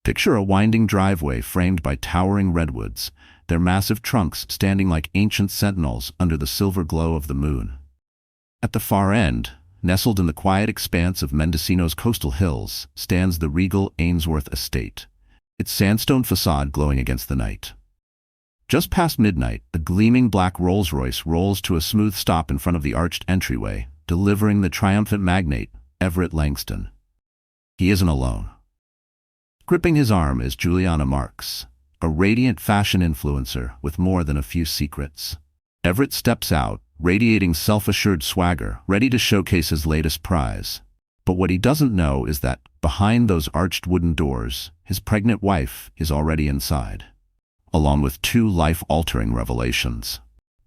Picture a winding driveway framed by towering redwoods, their massive trunks standing like ancient sentinels under the silver glow of the moon. At the far end, nestled in the quiet expanse of Mendocino's coastal hills, stands the regal Ainsworth estate, its sandstone facade glowing against the night. Just past midnight, a gleaming black Rolls-Royce rolls to a smooth stop in front of the arched entryway, delivering the triumphant magnate, Everett Langston. He isn't alone. Gripping his arm is Juliana Marks, a radiant fashion influencer with more than a few secrets. Everett steps out, radiating self-assured swagger, ready to showcase his latest prize. But what he doesn't know is that, behind those arched wooden doors, his pregnant wife is already inside, along with two life-altering revelations.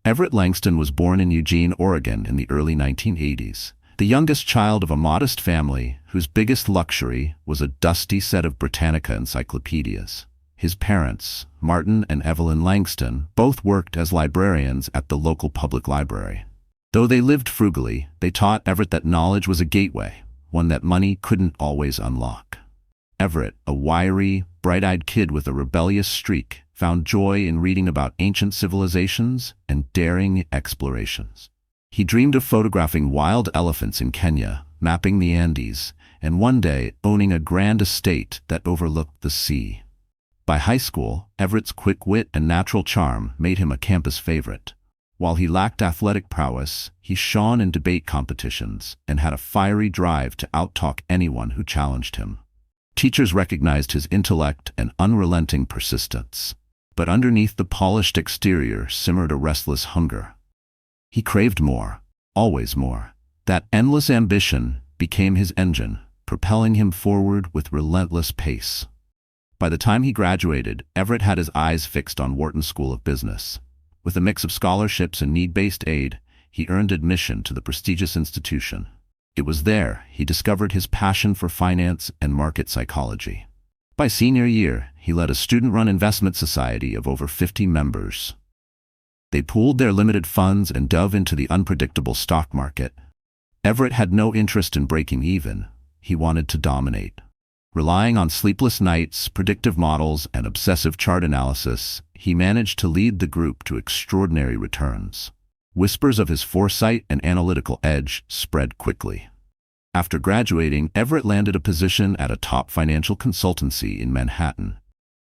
Everett Langston was born in Eugene, Oregon in the early 1980s, the youngest child of a modest family whose biggest luxury was a dusty set of Britannica encyclopedias. His parents, Martin and Evelyn Langston, both worked as librarians at the local public library. Though they lived frugally, they taught Everett that knowledge was a gateway, one that money couldn't always unlock. Everett, a wiry, bright-eyed kid with a rebellious streak, found joy in reading about ancient civilizations and daring explorations. He dreamed of photographing wild elephants in Kenya, mapping the Andes, and one day owning a grand estate that overlooked the sea. By high school, Everett's quick wit and natural charm made him a campus favorite. While he lacked athletic prowess, he shone in debate competitions and had a fiery drive to outtalk anyone who challenged him. Teachers recognized his intellect and unrelenting persistence. But underneath the polished exterior simmered a restless hunger. He craved more, always more. That endless ambition became his engine, propelling him forward with relentless pace. By the time he graduated, Everett had his eyes fixed on Wharton School of Business. With a mix of scholarships and need-based aid, he earned admission to the prestigious institution. It was there he discovered his passion for finance and market psychology. By senior year, he led a student-run investment society of over 50 members. They pooled their limited funds and dove into the unpredictable stock market. Everett had no interest in breaking even. He wanted to dominate. Relying on sleepless nights, predictive models, and obsessive chart analysis, he managed to lead the group to extraordinary returns. Whispers of his foresight and analytical edge spread quickly. After graduating, Everett landed a position at a top financial consultancy in Manhattan.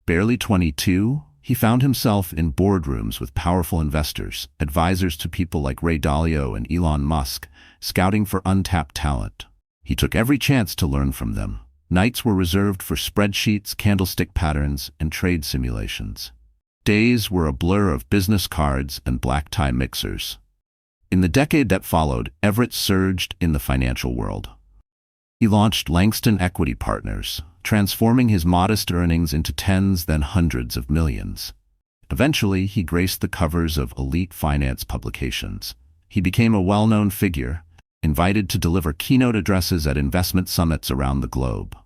Barely 22, he found himself in boardrooms with powerful investors, advisors to people like Ray Dalio and Elon Musk, scouting for untapped talent. He took every chance to learn from them. Nights were reserved for spreadsheets, candlestick patterns, and trade simulations. Days were a blur of business cards and black-tie mixers. In the decade that followed, Everett surged in the financial world. He launched Langston Equity Partners, transforming his modest earnings into tens, then hundreds of millions. Eventually, he graced the covers of elite finance publications. He became a well-known figure, invited to deliver keynote addresses at investment summits around the globe.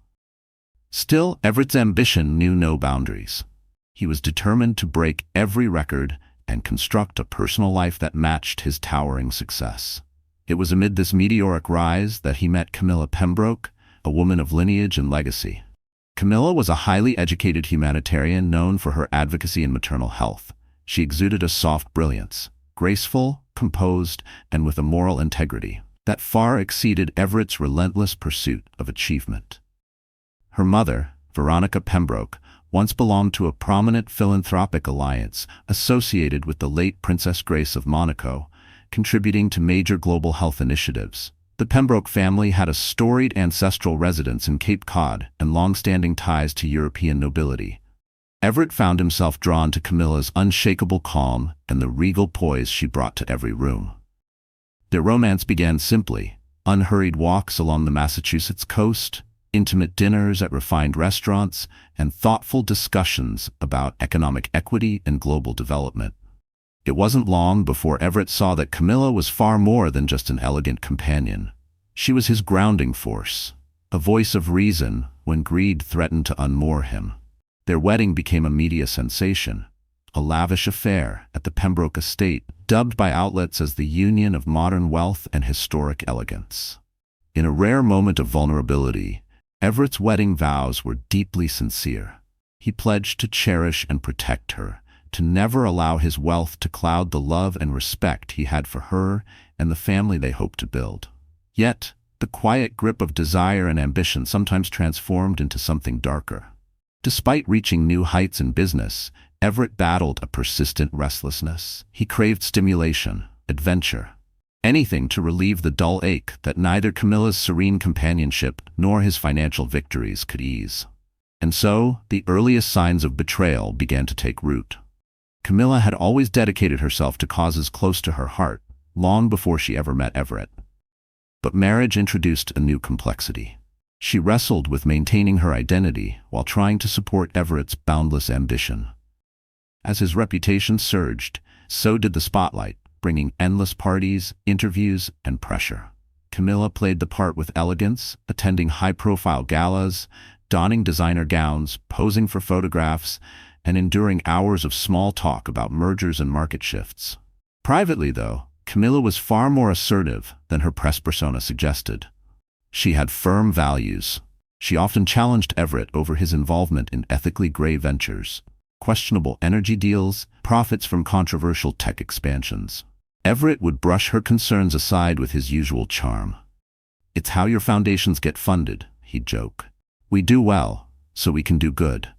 Still, Everett's ambition knew no boundaries. He was determined to break every record and construct a personal life that matched his towering success. It was amid this meteoric rise that he met Camilla Pembroke, a woman of lineage and legacy. Camilla was a highly educated humanitarian known for her advocacy in maternal health. She exuded a soft brilliance, graceful, composed, and with a moral integrity that far exceeded Everett's relentless pursuit of achievement. Her mother, Veronica Pembroke, once belonged to a prominent philanthropic alliance associated with the late Princess Grace of Monaco, contributing to major global health initiatives. The Pembroke family had a storied ancestral residence in Cape Cod and long-standing ties to European nobility. Everett found himself drawn to Camilla's unshakable calm and the regal poise she brought to every room. Their romance began simply: unhurried walks along the Massachusetts coast, intimate dinners at refined restaurants, and thoughtful discussions about economic equity and global development. It wasn't long before Everett saw that Camilla was far more than just an elegant companion. She was his grounding force, a voice of reason when greed threatened to unmoor him. Their wedding became a media sensation, a lavish affair at the Pembroke estate, dubbed by outlets as the union of modern wealth and historic elegance. In a rare moment of vulnerability, Everett's wedding vows were deeply sincere. He pledged to cherish and protect her, to never allow his wealth to cloud the love and respect he had for her and the family they hoped to build. Yet, the quiet grip of desire and ambition sometimes transformed into something darker. Despite reaching new heights in business, Everett battled a persistent restlessness. He craved stimulation, adventure, anything to relieve the dull ache that neither Camilla's serene companionship nor his financial victories could ease. And so, the earliest signs of betrayal began to take root. Camilla had always dedicated herself to causes close to her heart, long before she ever met Everett. But marriage introduced a new complexity. She wrestled with maintaining her identity while trying to support Everett's boundless ambition. As his reputation surged, so did the spotlight, bringing endless parties, interviews, and pressure. Camilla played the part with elegance, attending high-profile galas, donning designer gowns, posing for photographs, and enduring hours of small talk about mergers and market shifts. Privately, though, Camilla was far more assertive than her press persona suggested. She had firm values. She often challenged Everett over his involvement in ethically gray ventures, questionable energy deals, profits from controversial tech expansions. Everett would brush her concerns aside with his usual charm. "It's how your foundations get funded," he'd joke. "We do well, so we can do good."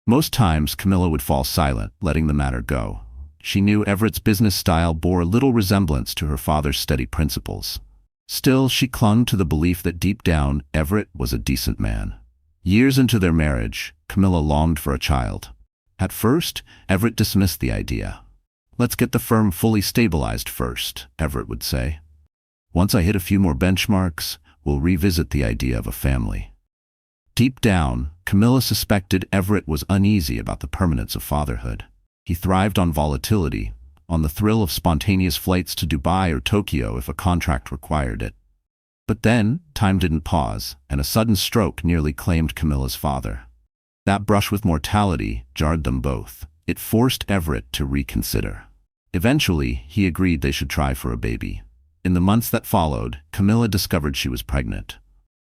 Most times, Camilla would fall silent, letting the matter go. She knew Everett's business style bore little resemblance to her father's steady principles. Still, she clung to the belief that deep down, Everett was a decent man. Years into their marriage, Camilla longed for a child. At first, Everett dismissed the idea. "Let's get the firm fully stabilized first," Everett would say. "Once I hit a few more benchmarks, we'll revisit the idea of a family." Deep down, Camilla suspected Everett was uneasy about the permanence of fatherhood. He thrived on volatility, on the thrill of spontaneous flights to Dubai or Tokyo if a contract required it. But then, time didn't pause, and a sudden stroke nearly claimed Camilla's father. That brush with mortality jarred them both. It forced Everett to reconsider. Eventually, he agreed they should try for a baby. In the months that followed, Camilla discovered she was pregnant.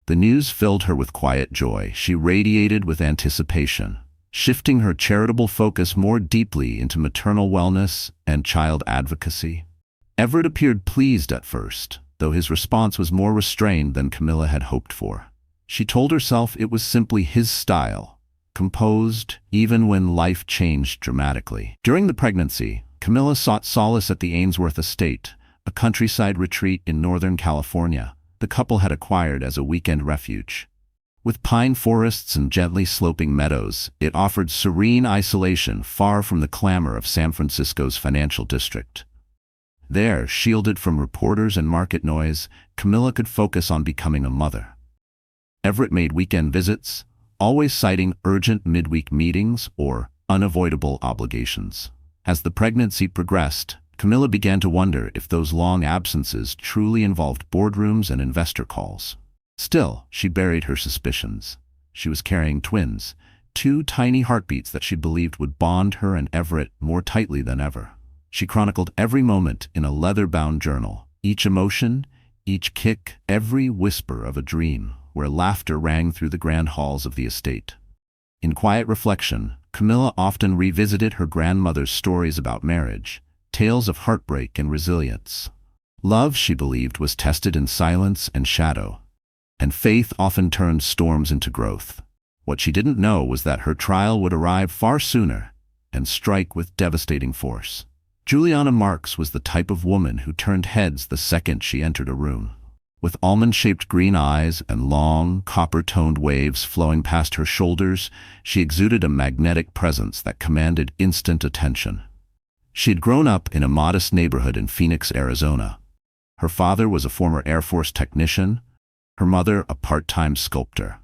The news filled her with quiet joy. She radiated with anticipation, shifting her charitable focus more deeply into maternal wellness and child advocacy. Everett appeared pleased at first, though his response was more restrained than Camilla had hoped for. She told herself it was simply his style, composed even when life changed dramatically. During the pregnancy, Camilla sought solace at the Ainsworth estate, a countryside retreat in Northern California the couple had acquired as a weekend refuge. With pine forests and gently sloping meadows, it offered serene isolation far from the clamor of San Francisco's financial district. There, shielded from reporters and market noise, Camilla could focus on becoming a mother. Everett made weekend visits, always citing urgent midweek meetings or unavoidable obligations. As the pregnancy progressed, Camilla began to wonder if those long absences truly involved boardrooms and investor calls. Still, she buried her suspicions. She was carrying twins, two tiny heartbeats that she believed would bond her and Everett more tightly than ever. She chronicled every moment in a leather-bound journal, each emotion, each kick, every whisper of a dream, where laughter rang through the grand halls of the estate. In quiet reflection, Camilla often revisited her grandmother's stories about marriage, tales of heartbreak and resilience. Love, she believed, was tested in silence and shadow, and faith often turned storms into growth. What she didn't know was that her trial would arrive far sooner and strike with devastating force. Juliana Marks was the type of woman who turned heads the second she entered a room. With almond-shaped green eyes and long, copper-toned waves flowing past her shoulders, she exuded a magnetic presence that commanded instant attention. She had grown up in a modest neighborhood in Phoenix, Arizona. Her father was a former Air Force technician, her mother a part-time sculptor.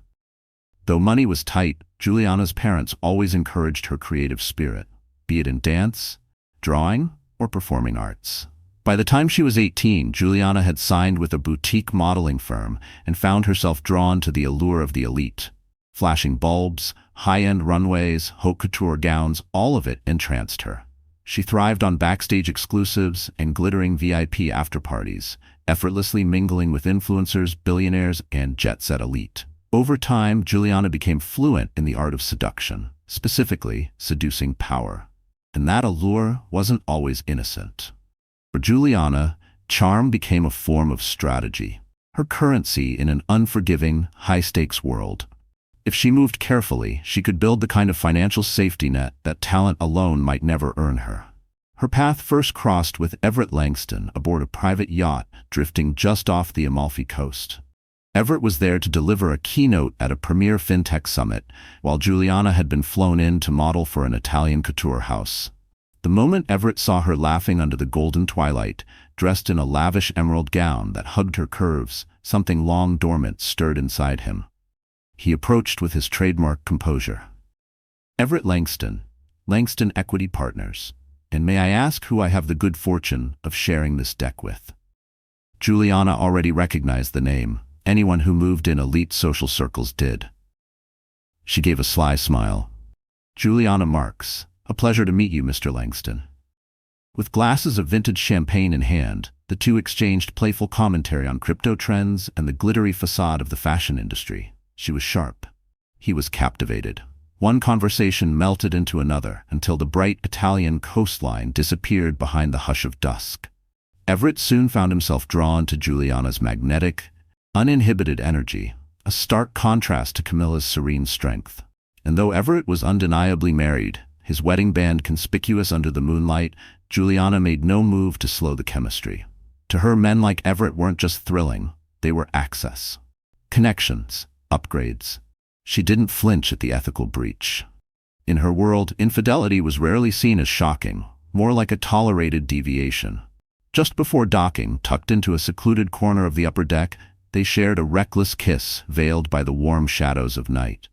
Though money was tight, Juliana's parents always encouraged her creative spirit, be it in dance, drawing, or performing arts. By the time she was 18, Juliana had signed with a boutique modeling firm and found herself drawn to the allure of the elite. Flashing bulbs, high-end runways, haute couture gowns, all of it entranced her. She thrived on backstage exclusives and glittering VIP after-parties, effortlessly mingling with influencers, billionaires, and jet-set elite. Over time, Juliana became fluent in the art of seduction, specifically seducing power. And that allure wasn't always innocent. For Juliana, charm became a form of strategy, her currency in an unforgiving, high-stakes world. If she moved carefully, she could build the kind of financial safety net that talent alone might never earn her. Her path first crossed with Everett Langston aboard a private yacht drifting just off the Amalfi Coast. Everett was there to deliver a keynote at a premier fintech summit, while Juliana had been flown in to model for an Italian couture house. The moment Everett saw her laughing under the golden twilight, dressed in a lavish emerald gown that hugged her curves, something long dormant stirred inside him. He approached with his trademark composure. "Everett Langston, Langston Equity Partners, and may I ask who I have the good fortune of sharing this deck with?" Juliana already recognized the name. Anyone who moved in elite social circles did. She gave a sly smile. "Juliana Marks. A pleasure to meet you, Mr. Langston." With glasses of vintage champagne in hand, the two exchanged playful commentary on crypto trends and the glittery facade of the fashion industry. She was sharp. He was captivated. One conversation melted into another until the bright Italian coastline disappeared behind the hush of dusk. Everett soon found himself drawn to Juliana's magnetic, uninhibited energy, a stark contrast to Camilla's serene strength. And though Everett was undeniably married, his wedding band conspicuous under the moonlight, Juliana made no move to slow the chemistry. To her, men like Everett weren't just thrilling, they were access. Connections, upgrades. She didn't flinch at the ethical breach. In her world, infidelity was rarely seen as shocking, more like a tolerated deviation. Just before docking, tucked into a secluded corner of the upper deck, they shared a reckless kiss veiled by the warm shadows of night.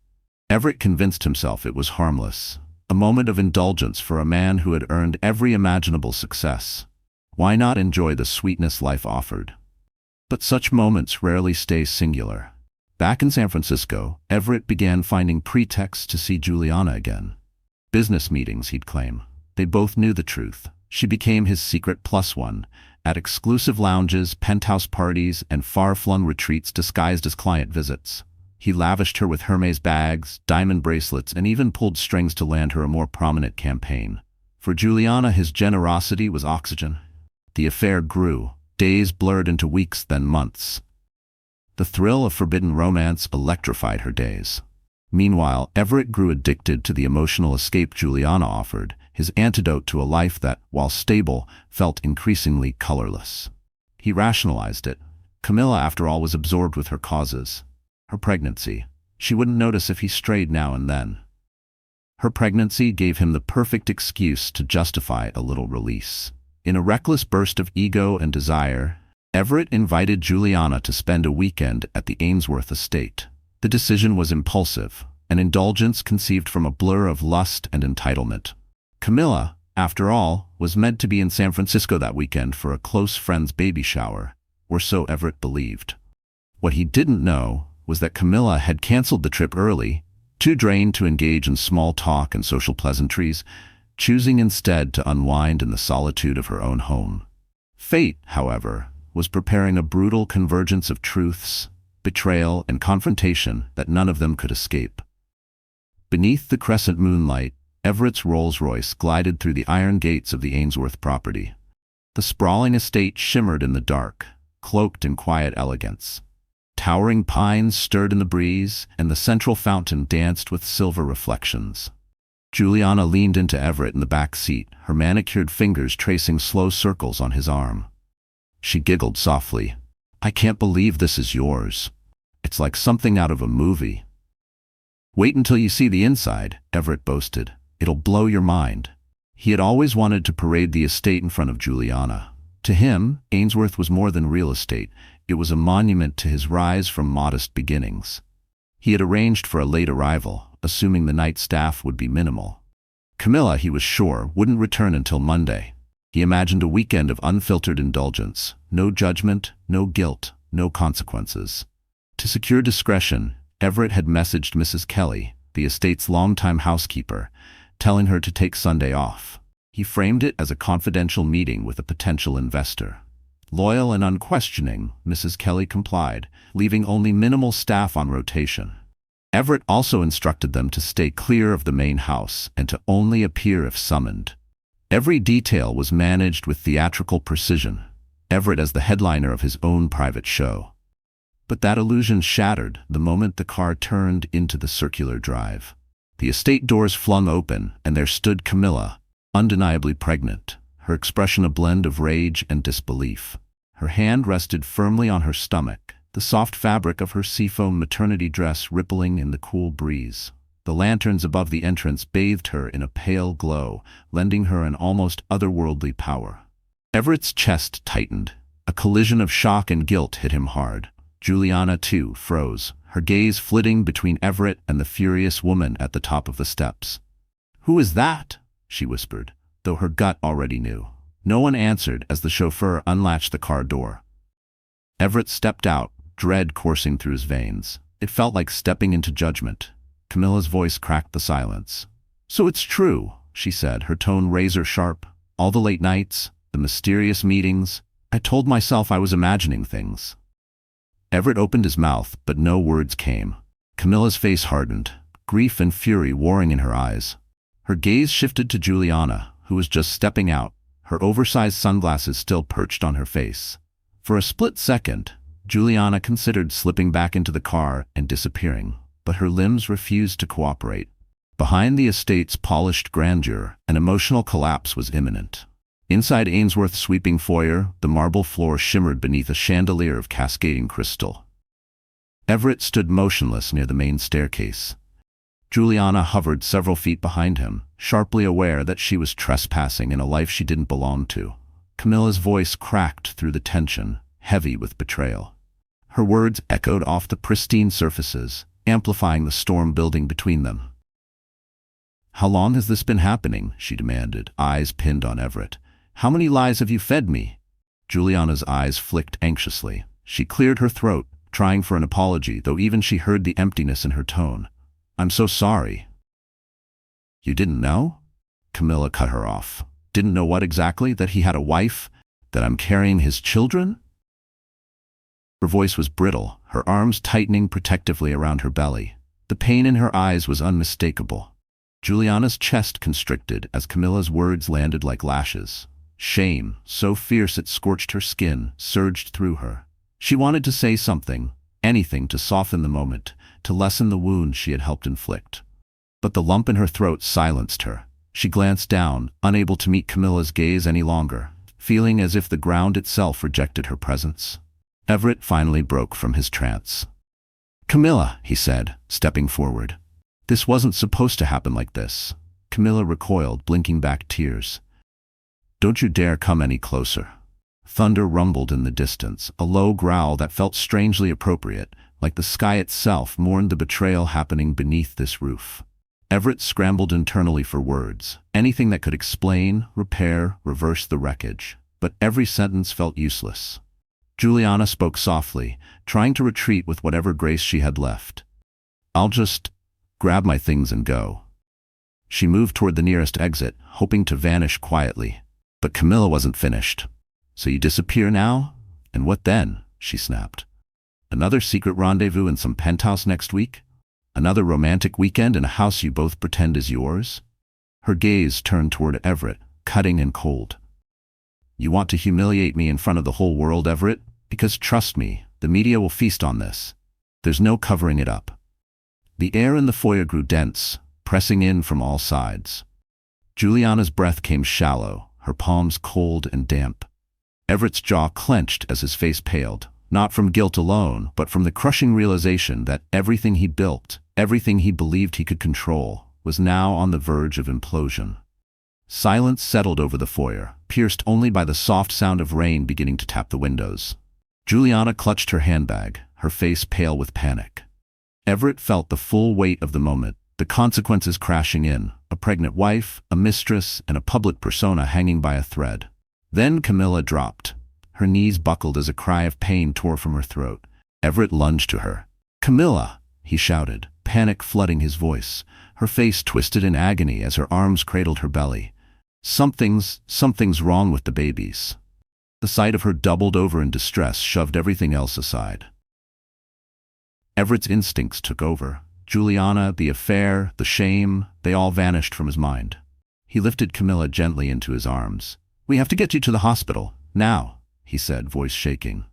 Everett convinced himself it was harmless, a moment of indulgence for a man who had earned every imaginable success. Why not enjoy the sweetness life offered? But such moments rarely stay singular. Back in San Francisco, Everett began finding pretexts to see Juliana again. Business meetings, he'd claim. They both knew the truth. She became his secret plus one, at exclusive lounges, penthouse parties, and far-flung retreats disguised as client visits. He lavished her with Hermes bags, diamond bracelets, and even pulled strings to land her a more prominent campaign. For Juliana, his generosity was oxygen. The affair grew. Days blurred into weeks, then months. The thrill of forbidden romance electrified her days. Meanwhile, Everett grew addicted to the emotional escape Juliana offered, his antidote to a life that, while stable, felt increasingly colorless. He rationalized it. Camilla, after all, was absorbed with her causes. Her pregnancy. She wouldn't notice if he strayed now and then. Her pregnancy gave him the perfect excuse to justify a little release. In a reckless burst of ego and desire, Everett invited Juliana to spend a weekend at the Ainsworth estate. The decision was impulsive, an indulgence conceived from a blur of lust and entitlement. Camilla, after all, was meant to be in San Francisco that weekend for a close friend's baby shower, or so Everett believed. What he didn't know was that Camilla had canceled the trip early, too drained to engage in small talk and social pleasantries, choosing instead to unwind in the solitude of her own home. Fate, however, was preparing a brutal convergence of truths, betrayal, and confrontation that none of them could escape. Beneath the crescent moonlight, Everett's Rolls-Royce glided through the iron gates of the Ainsworth property. The sprawling estate shimmered in the dark, cloaked in quiet elegance. Towering pines stirred in the breeze, and the central fountain danced with silver reflections. Juliana leaned into Everett in the back seat, her manicured fingers tracing slow circles on his arm. She giggled softly. "I can't believe this is yours. It's like something out of a movie." "Wait until you see the inside," Everett boasted. "It'll blow your mind." He had always wanted to parade the estate in front of Juliana. To him, Ainsworth was more than real estate. It was a monument to his rise from modest beginnings. He had arranged for a late arrival, assuming the night staff would be minimal. Camilla, he was sure, wouldn't return until Monday. He imagined a weekend of unfiltered indulgence, no judgment, no guilt, no consequences. To secure discretion, Everett had messaged Mrs. Kelly, the estate's longtime housekeeper, telling her to take Sunday off. He framed it as a confidential meeting with a potential investor. Loyal and unquestioning, Mrs. Kelly complied, leaving only minimal staff on rotation. Everett also instructed them to stay clear of the main house and to only appear if summoned. Every detail was managed with theatrical precision, Everett as the headliner of his own private show. But that illusion shattered the moment the car turned into the circular drive. The estate doors flung open, and there stood Camilla, undeniably pregnant, her expression a blend of rage and disbelief. Her hand rested firmly on her stomach, the soft fabric of her seafoam maternity dress rippling in the cool breeze. The lanterns above the entrance bathed her in a pale glow, lending her an almost otherworldly power. Everett's chest tightened. A collision of shock and guilt hit him hard. Juliana, too, froze, her gaze flitting between Everett and the furious woman at the top of the steps. "Who is that?" she whispered, though her gut already knew. No one answered as the chauffeur unlatched the car door. Everett stepped out, dread coursing through his veins. It felt like stepping into judgment. Camilla's voice cracked the silence. "So it's true," she said, her tone razor-sharp. "All the late nights, the mysterious meetings. I told myself I was imagining things." Everett opened his mouth, but no words came. Camilla's face hardened, grief and fury warring in her eyes. Her gaze shifted to Juliana, who was just stepping out, her oversized sunglasses still perched on her face. For a split second, Juliana considered slipping back into the car and disappearing, but her limbs refused to cooperate. Behind the estate's polished grandeur, an emotional collapse was imminent. Inside Ainsworth's sweeping foyer, the marble floor shimmered beneath a chandelier of cascading crystal. Everett stood motionless near the main staircase. Juliana hovered several feet behind him, sharply aware that she was trespassing in a life she didn't belong to. Camilla's voice cracked through the tension, heavy with betrayal. Her words echoed off the pristine surfaces, amplifying the storm building between them. "How long has this been happening?" she demanded, eyes pinned on Everett. "How many lies have you fed me?" Juliana's eyes flicked anxiously. She cleared her throat, trying for an apology, though even she heard the emptiness in her tone. "I'm so sorry." "You didn't know?" Camilla cut her off. "Didn't know what exactly? That he had a wife? That I'm carrying his children?" Her voice was brittle, her arms tightening protectively around her belly. The pain in her eyes was unmistakable. Juliana's chest constricted as Camilla's words landed like lashes. Shame, so fierce it scorched her skin, surged through her. She wanted to say something, anything to soften the moment, to lessen the wound she had helped inflict. But the lump in her throat silenced her. She glanced down, unable to meet Camilla's gaze any longer, feeling as if the ground itself rejected her presence. Everett finally broke from his trance. "Camilla," he said, stepping forward. "This wasn't supposed to happen like this." Camilla recoiled, blinking back tears. "Don't you dare come any closer." Thunder rumbled in the distance, a low growl that felt strangely appropriate, like the sky itself mourned the betrayal happening beneath this roof. Everett scrambled internally for words, anything that could explain, repair, reverse the wreckage. But every sentence felt useless. Juliana spoke softly, trying to retreat with whatever grace she had left. "I'll just grab my things and go." She moved toward the nearest exit, hoping to vanish quietly. But Camilla wasn't finished. "So you disappear now? And what then?" she snapped. "Another secret rendezvous in some penthouse next week? Another romantic weekend in a house you both pretend is yours?" Her gaze turned toward Everett, cutting and cold. "You want to humiliate me in front of the whole world, Everett? Because trust me, the media will feast on this. There's no covering it up." The air in the foyer grew dense, pressing in from all sides. Juliana's breath came shallow, her palms cold and damp. Everett's jaw clenched as his face paled, not from guilt alone, but from the crushing realization that everything he built, everything he believed he could control, was now on the verge of implosion. Silence settled over the foyer, pierced only by the soft sound of rain beginning to tap the windows. Juliana clutched her handbag, her face pale with panic. Everett felt the full weight of the moment, the consequences crashing in, a pregnant wife, a mistress, and a public persona hanging by a thread. Then Camilla dropped. Her knees buckled as a cry of pain tore from her throat. Everett lunged to her. "Camilla!" he shouted, panic flooding his voice. Her face twisted in agony as her arms cradled her belly. Something's wrong with the babies." The sight of her doubled over in distress shoved everything else aside. Everett's instincts took over. Juliana, the affair, the shame, they all vanished from his mind. He lifted Camilla gently into his arms. "We have to get you to the hospital, now," he said, voice shaking.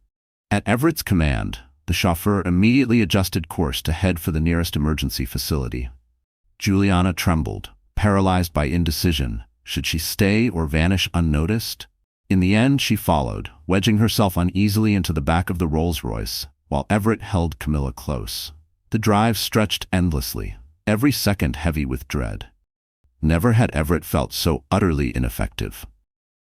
At Everett's command, the chauffeur immediately adjusted course to head for the nearest emergency facility. Juliana trembled, paralyzed by indecision. Should she stay or vanish unnoticed? In the end, she followed, wedging herself uneasily into the back of the Rolls-Royce, while Everett held Camilla close. The drive stretched endlessly, every second heavy with dread. Never had Everett felt so utterly ineffective.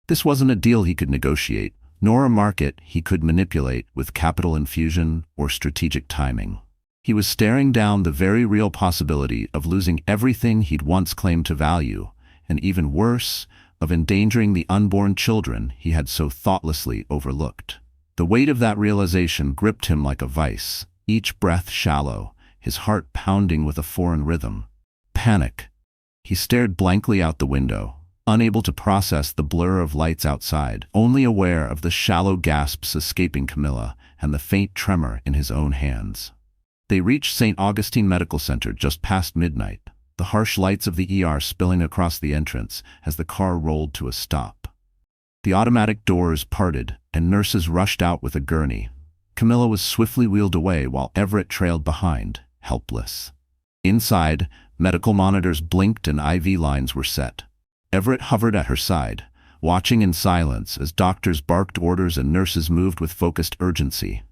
This wasn't a deal he could negotiate, nor a market he could manipulate with capital infusion or strategic timing. He was staring down the very real possibility of losing everything he'd once claimed to value, and even worse, of endangering the unborn children he had so thoughtlessly overlooked. The weight of that realization gripped him like a vice, each breath shallow, his heart pounding with a foreign rhythm. Panic. He stared blankly out the window, unable to process the blur of lights outside, only aware of the shallow gasps escaping Camilla and the faint tremor in his own hands. They reached St. Augustine Medical Center just past midnight, the harsh lights of the ER spilling across the entrance as the car rolled to a stop. The automatic doors parted, and nurses rushed out with a gurney. Camilla was swiftly wheeled away while Everett trailed behind, helpless. Inside, medical monitors blinked and IV lines were set. Everett hovered at her side, watching in silence as doctors barked orders and nurses moved with focused urgency.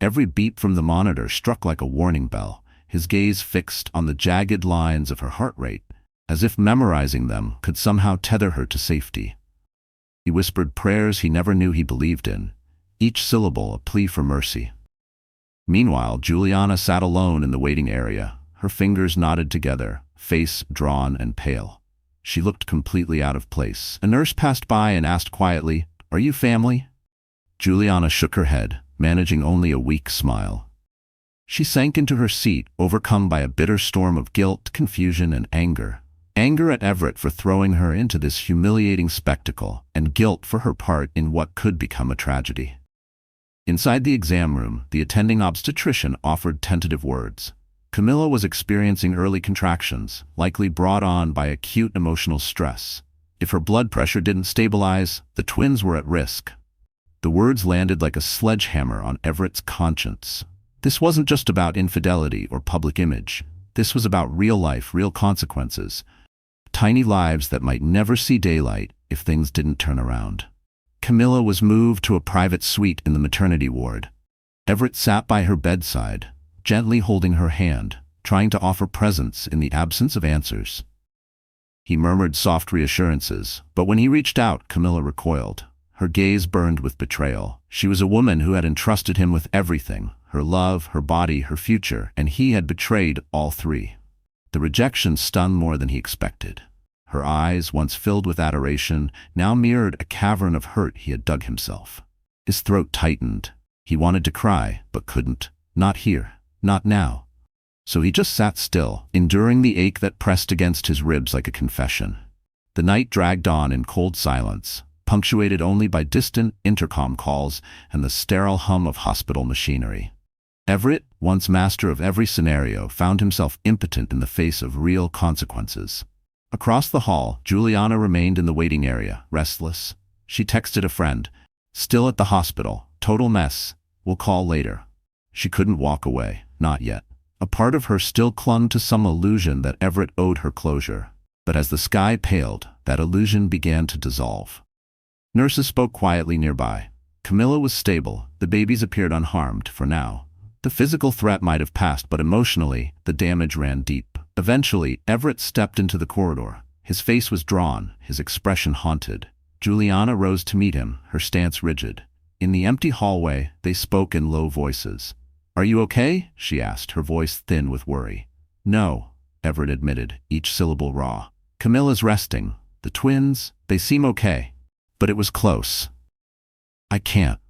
Every beep from the monitor struck like a warning bell, his gaze fixed on the jagged lines of her heart rate, as if memorizing them could somehow tether her to safety. He whispered prayers he never knew he believed in, each syllable a plea for mercy. Meanwhile, Juliana sat alone in the waiting area, her fingers knotted together, face drawn and pale. She looked completely out of place. A nurse passed by and asked quietly, "Are you family?" Juliana shook her head, managing only a weak smile. She sank into her seat, overcome by a bitter storm of guilt, confusion, and anger. Anger at Everett for throwing her into this humiliating spectacle, and guilt for her part in what could become a tragedy. Inside the exam room, the attending obstetrician offered tentative words. Camilla was experiencing early contractions, likely brought on by acute emotional stress. If her blood pressure didn't stabilize, the twins were at risk. The words landed like a sledgehammer on Everett's conscience. This wasn't just about infidelity or public image. This was about real life, real consequences. Tiny lives that might never see daylight if things didn't turn around. Camilla was moved to a private suite in the maternity ward. Everett sat by her bedside, gently holding her hand, trying to offer presence in the absence of answers. He murmured soft reassurances, but when he reached out, Camilla recoiled. Her gaze burned with betrayal. She was a woman who had entrusted him with everything, her love, her body, her future, and he had betrayed all three. The rejection stung more than he expected. Her eyes, once filled with adoration, now mirrored a cavern of hurt he had dug himself. His throat tightened. He wanted to cry, but couldn't. Not here. Not now. So he just sat still, enduring the ache that pressed against his ribs like a confession. The night dragged on in cold silence, punctuated only by distant intercom calls and the sterile hum of hospital machinery. Everett, once master of every scenario, found himself impotent in the face of real consequences. Across the hall, Juliana remained in the waiting area, restless. She texted a friend, "Still at the hospital. Total mess. We'll call later." She couldn't walk away, not yet. A part of her still clung to some illusion that Everett owed her closure. But as the sky paled, that illusion began to dissolve. Nurses spoke quietly nearby. Camilla was stable. The babies appeared unharmed, for now. The physical threat might have passed, but emotionally, the damage ran deep. Eventually, Everett stepped into the corridor. His face was drawn, his expression haunted. Juliana rose to meet him, her stance rigid. In the empty hallway, they spoke in low voices. "Are you okay?" she asked, her voice thin with worry. "No," Everett admitted, each syllable raw. "Camilla's resting. The twins, they seem okay. But it was close." "I can't."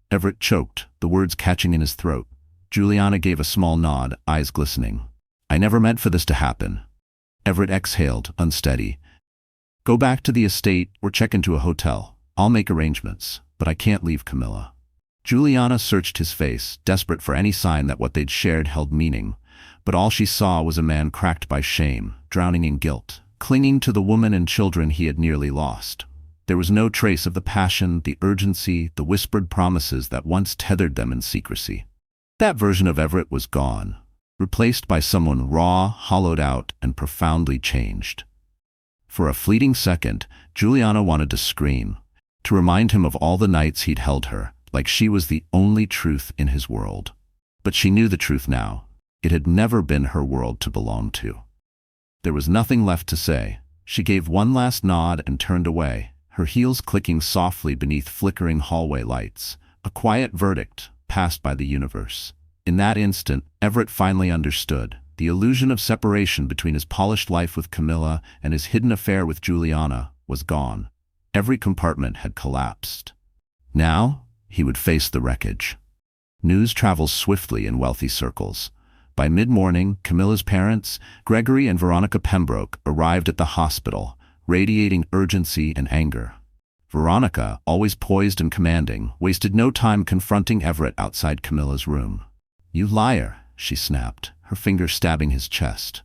Everett choked, the words catching in his throat. Juliana gave a small nod, eyes glistening. "I never meant for this to happen." Everett exhaled, unsteady. "Go back to the estate or check into a hotel. I'll make arrangements, but I can't leave Camilla. Juliana searched his face, desperate for any sign that what they'd shared held meaning, but all she saw was a man cracked by shame, drowning in guilt, clinging to the woman and children he had nearly lost. There was no trace of the passion, the urgency, the whispered promises that once tethered them in secrecy. That version of Everett was gone, replaced by someone raw, hollowed out, and profoundly changed. For a fleeting second, Juliana wanted to scream, to remind him of all the nights he'd held her, like she was the only truth in his world. But she knew the truth now. It had never been her world to belong to. There was nothing left to say. She gave one last nod and turned away, her heels clicking softly beneath flickering hallway lights, a quiet verdict passed by the universe. In that instant, Everett finally understood. The illusion of separation between his polished life with Camilla and his hidden affair with Juliana was gone. Every compartment had collapsed. Now, he would face the wreckage. News travels swiftly in wealthy circles. By mid-morning, Camilla's parents, Gregory and Veronica Pembroke, arrived at the hospital, radiating urgency and anger. Veronica, always poised and commanding, wasted no time confronting Everett outside Camilla's room. "You liar," she snapped, her finger stabbing his chest.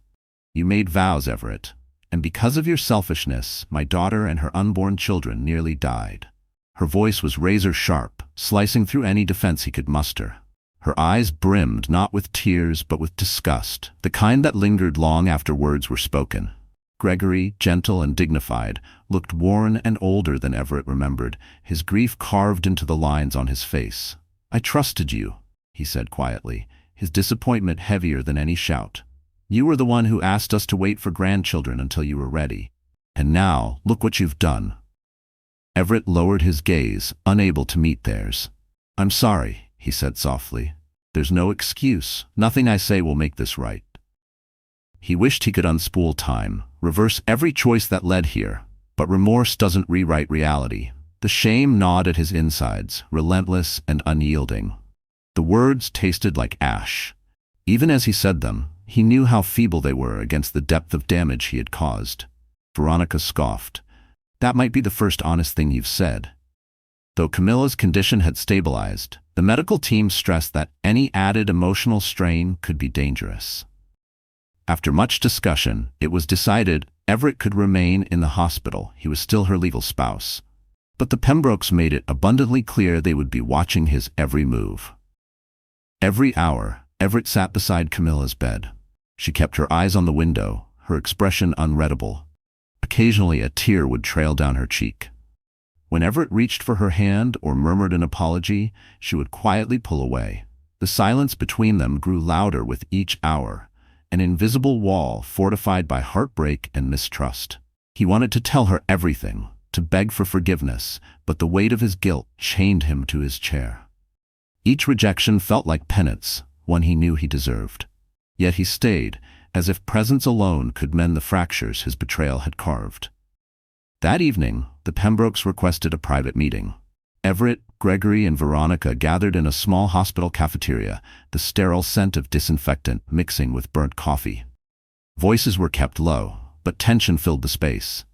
"You made vows, Everett, and because of your selfishness, my daughter and her unborn children nearly died." Her voice was razor-sharp, slicing through any defense he could muster. Her eyes brimmed not with tears but with disgust, the kind that lingered long after words were spoken. Gregory, gentle and dignified, looked worn and older than Everett remembered, his grief carved into the lines on his face. "I trusted you," he said quietly, his disappointment heavier than any shout. "You were the one who asked us to wait for grandchildren until you were ready. And now, look what you've done." Everett lowered his gaze, unable to meet theirs. "I'm sorry," he said softly. "There's no excuse. Nothing I say will make this right." He wished he could unspool time, reverse every choice that led here, but remorse doesn't rewrite reality. The shame gnawed at his insides, relentless and unyielding. The words tasted like ash. Even as he said them, he knew how feeble they were against the depth of damage he had caused. Veronica scoffed. "That might be the first honest thing you've said." Though Camilla's condition had stabilized, the medical team stressed that any added emotional strain could be dangerous. After much discussion, it was decided Everett could remain in the hospital. He was still her legal spouse. But the Pembrokes made it abundantly clear they would be watching his every move. Every hour, Everett sat beside Camilla's bed. She kept her eyes on the window, her expression unreadable. Occasionally a tear would trail down her cheek. When Everett reached for her hand or murmured an apology, she would quietly pull away. The silence between them grew louder with each hour, an invisible wall fortified by heartbreak and mistrust. He wanted to tell her everything, to beg for forgiveness, but the weight of his guilt chained him to his chair. Each rejection felt like penance, one he knew he deserved. Yet he stayed, as if presence alone could mend the fractures his betrayal had carved. That evening, the Pembrokes requested a private meeting. Everett, Gregory, and Veronica gathered in a small hospital cafeteria, the sterile scent of disinfectant mixing with burnt coffee. Voices were kept low, but tension filled the space.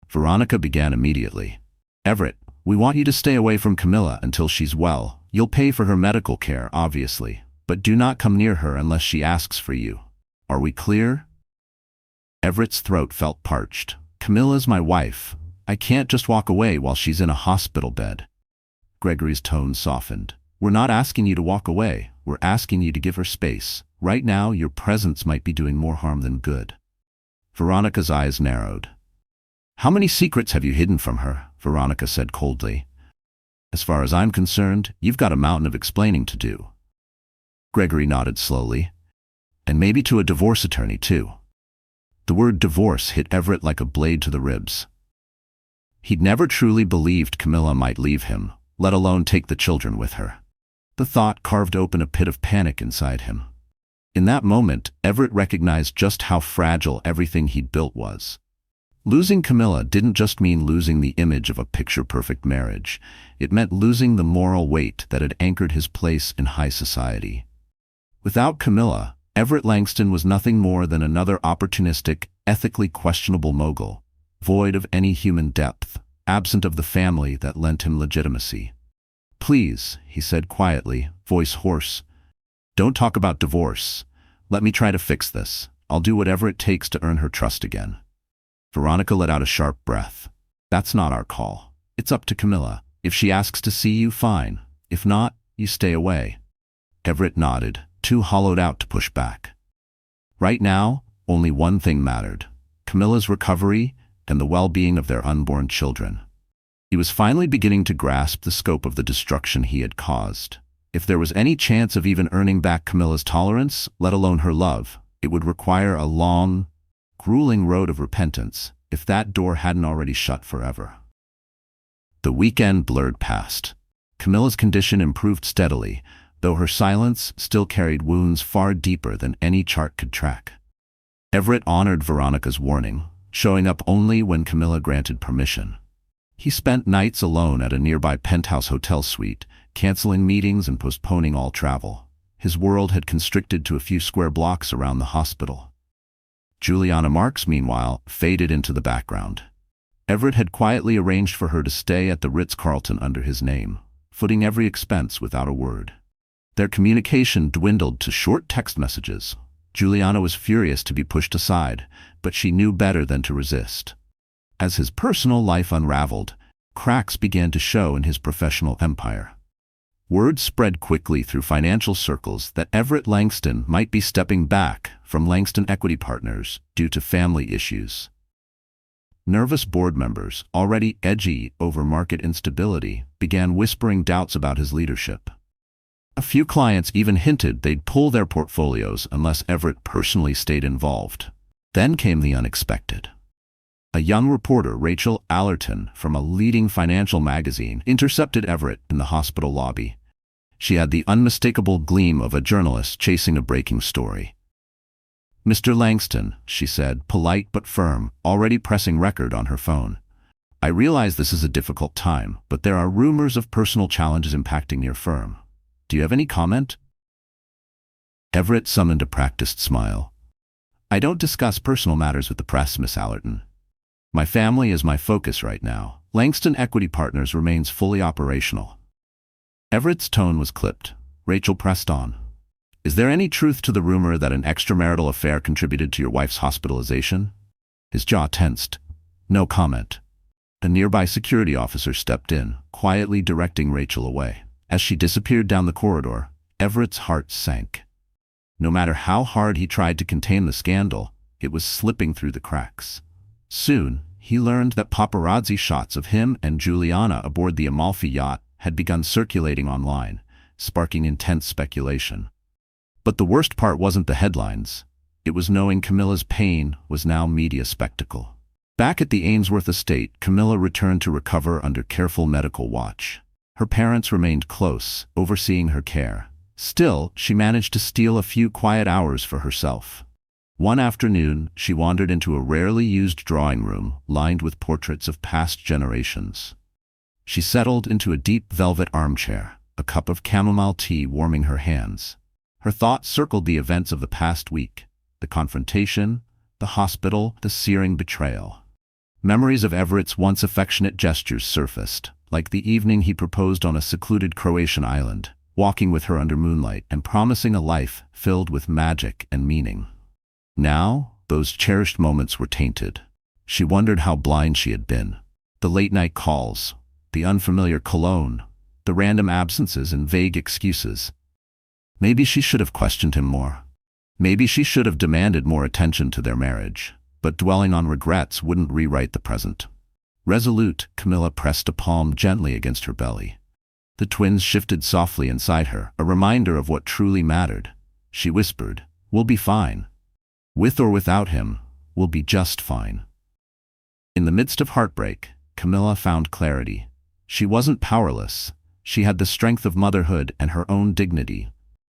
Veronica began immediately. "Everett, we want you to stay away from Camilla until she's well. You'll pay for her medical care, obviously, but do not come near her unless she asks for you. Are we clear?" Everett's throat felt parched. "Camilla's my wife. I can't just walk away while she's in a hospital bed." Gregory's tone softened. "We're not asking you to walk away. We're asking you to give her space. Right now, your presence might be doing more harm than good." Veronica's eyes narrowed. "How many secrets have you hidden from her?" Veronica said coldly. "As far as I'm concerned, you've got a mountain of explaining to do." Gregory nodded slowly. "And maybe to a divorce attorney, too." The word divorce hit Everett like a blade to the ribs. He'd never truly believed Camilla might leave him, let alone take the children with her. The thought carved open a pit of panic inside him. In that moment, Everett recognized just how fragile everything he'd built was. Losing Camilla didn't just mean losing the image of a picture-perfect marriage. It meant losing the moral weight that had anchored his place in high society. Without Camilla, Everett Langston was nothing more than another opportunistic, ethically questionable mogul, void of any human depth. absent of the family that lent him legitimacy. "Please," he said quietly, voice hoarse, "don't talk about divorce. Let me try to fix this. I'll do whatever it takes to earn her trust again." Veronica let out a sharp breath. "That's not our call. It's up to Camilla. If she asks to see you, fine. If not, you stay away." Everett nodded, too hollowed out to push back. Right now, only one thing mattered: Camilla's recovery and the well-being of their unborn children. He was finally beginning to grasp the scope of the destruction he had caused. If there was any chance of even earning back Camilla's tolerance, let alone her love, it would require a long, grueling road of repentance, if that door hadn't already shut forever. The weekend blurred past. Camilla's condition improved steadily, though her silence still carried wounds far deeper than any chart could track. Everett honored Veronica's warning, showing up only when Camilla granted permission. He spent nights alone at a nearby penthouse hotel suite, canceling meetings and postponing all travel. His world had constricted to a few square blocks around the hospital. Juliana Marks, meanwhile, faded into the background. Everett had quietly arranged for her to stay at the Ritz-Carlton under his name, footing every expense without a word. Their communication dwindled to short text messages. Juliana was furious to be pushed aside, but she knew better than to resist. As his personal life unraveled, cracks began to show in his professional empire. Word spread quickly through financial circles that Everett Langston might be stepping back from Langston Equity Partners due to family issues. Nervous board members, already edgy over market instability, began whispering doubts about his leadership. A few clients even hinted they'd pull their portfolios unless Everett personally stayed involved. Then came the unexpected. A young reporter, Rachel Allerton, from a leading financial magazine, intercepted Everett in the hospital lobby. She had the unmistakable gleam of a journalist chasing a breaking story. "Mr. Langston," she said, polite but firm, already pressing record on her phone. "I realize this is a difficult time, but there are rumors of personal challenges impacting your firm. Do you have any comment?" Everett summoned a practiced smile. "I don't discuss personal matters with the press, Miss Allerton. My family is my focus right now. Langston Equity Partners remains fully operational." Everett's tone was clipped. Rachel pressed on. "Is there any truth to the rumor that an extramarital affair contributed to your wife's hospitalization?" His jaw tensed. "No comment." A nearby security officer stepped in, quietly directing Rachel away. As she disappeared down the corridor, Everett's heart sank. No matter how hard he tried to contain the scandal, it was slipping through the cracks. Soon, he learned that paparazzi shots of him and Juliana aboard the Amalfi yacht had begun circulating online, sparking intense speculation. But the worst part wasn't the headlines. It was knowing Camilla's pain was now media spectacle. Back at the Ainsworth estate, Camilla returned to recover under careful medical watch. Her parents remained close, overseeing her care. Still, she managed to steal a few quiet hours for herself. One afternoon, she wandered into a rarely used drawing room lined with portraits of past generations. She settled into a deep velvet armchair, a cup of chamomile tea warming her hands. Her thoughts circled the events of the past week: the confrontation, the hospital, the searing betrayal. Memories of Everett's once affectionate gestures surfaced, like the evening he proposed on a secluded Croatian island, walking with her under moonlight and promising a life filled with magic and meaning. Now, those cherished moments were tainted. She wondered how blind she had been. The late-night calls, the unfamiliar cologne, the random absences and vague excuses. Maybe she should have questioned him more. Maybe she should have demanded more attention to their marriage, but dwelling on regrets wouldn't rewrite the present. Resolute, Camilla pressed a palm gently against her belly. The twins shifted softly inside her, a reminder of what truly mattered. She whispered, "We'll be fine. With or without him, we'll be just fine." In the midst of heartbreak, Camilla found clarity. She wasn't powerless. She had the strength of motherhood and her own dignity.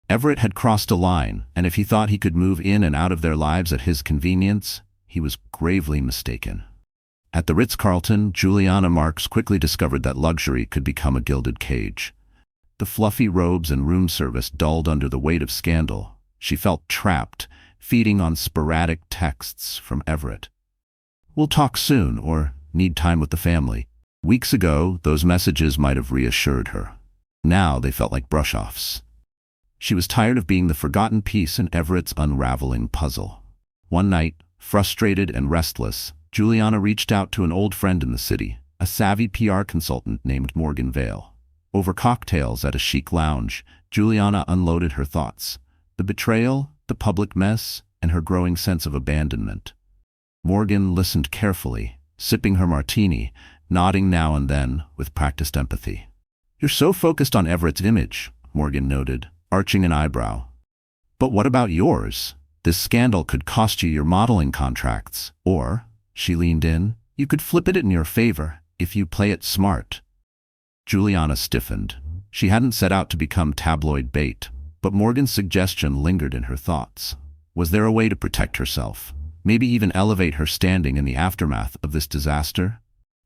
Everett had crossed a line, and if he thought he could move in and out of their lives at his convenience, he was gravely mistaken. At the Ritz-Carlton, Juliana Marks quickly discovered that luxury could become a gilded cage. The fluffy robes and room service dulled under the weight of scandal. She felt trapped, feeding on sporadic texts from Everett. "We'll talk soon," or "Need time with the family." Weeks ago, those messages might have reassured her. Now they felt like brush-offs. She was tired of being the forgotten piece in Everett's unraveling puzzle. One night, frustrated and restless, Juliana reached out to an old friend in the city, a savvy PR consultant named Morgan Vale. Over cocktails at a chic lounge, Juliana unloaded her thoughts: the betrayal, the public mess, and her growing sense of abandonment. Morgan listened carefully, sipping her martini, nodding now and then with practiced empathy. "You're so focused on Everett's image," Morgan noted, arching an eyebrow. "But what about yours? This scandal could cost you your modeling contracts. Or," she leaned in, "you could flip it in your favor if you play it smart." Juliana stiffened. She hadn't set out to become tabloid bait, but Morgan's suggestion lingered in her thoughts. Was there a way to protect herself? Maybe even elevate her standing in the aftermath of this disaster?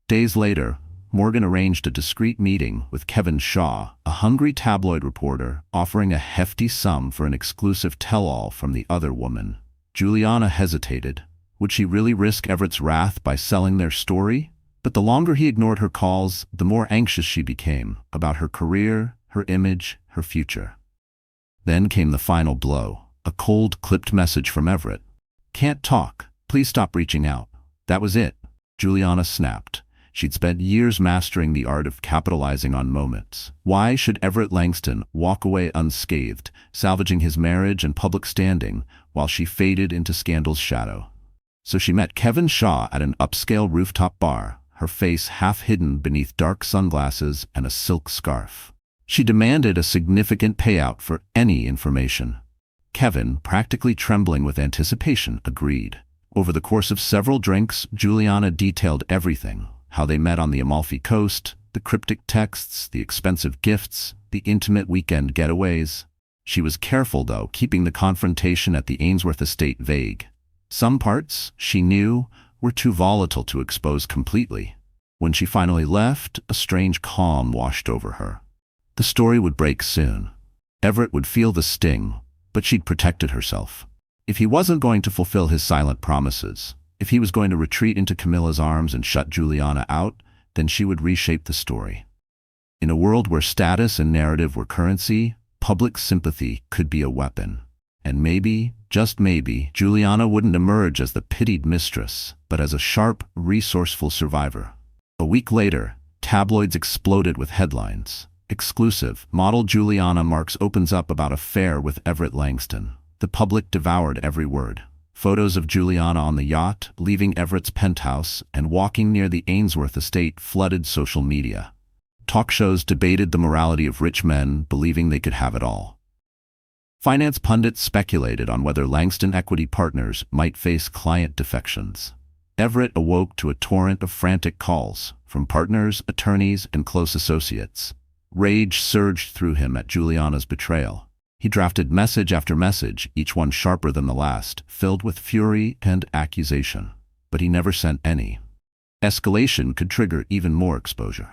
Days later, Morgan arranged a discreet meeting with Kevin Shaw, a hungry tabloid reporter, offering a hefty sum for an exclusive tell-all from the other woman. Juliana hesitated. Would she really risk Everett's wrath by selling their story? But the longer he ignored her calls, the more anxious she became about her career, her image, her future. Then came the final blow, a cold, clipped message from Everett. "Can't talk. Please stop reaching out." That was it. Juliana snapped. She'd spent years mastering the art of capitalizing on moments. Why should Everett Langston walk away unscathed, salvaging his marriage and public standing, while she faded into scandal's shadow? So she met Kevin Shaw at an upscale rooftop bar, her face half hidden beneath dark sunglasses and a silk scarf. She demanded a significant payout for any information. Kevin, practically trembling with anticipation, agreed. Over the course of several drinks, Juliana detailed everything: how they met on the Amalfi Coast, the cryptic texts, the expensive gifts, the intimate weekend getaways. She was careful, though, keeping the confrontation at the Ainsworth estate vague. Some parts, she knew, were too volatile to expose completely. When she finally left, a strange calm washed over her. The story would break soon. Everett would feel the sting, but she'd protected herself. If he wasn't going to fulfill his silent promises, if he was going to retreat into Camilla's arms and shut Juliana out, then she would reshape the story. In a world where status and narrative were currency, public sympathy could be a weapon. And maybe, just maybe, Juliana wouldn't emerge as the pitied mistress, but as a sharp, resourceful survivor. A week later, tabloids exploded with headlines. Exclusive: model Juliana Marks opens up about affair with Everett Langston. The public devoured every word. Photos of Juliana on the yacht, leaving Everett's penthouse, and walking near the Ainsworth estate flooded social media. Talk shows debated the morality of rich men, believing they could have it all. Finance pundits speculated on whether Langston Equity Partners might face client defections. Everett awoke to a torrent of frantic calls from partners, attorneys, and close associates. Rage surged through him at Juliana's betrayal. He drafted message after message, each one sharper than the last, filled with fury and accusation. But he never sent any. Escalation could trigger even more exposure.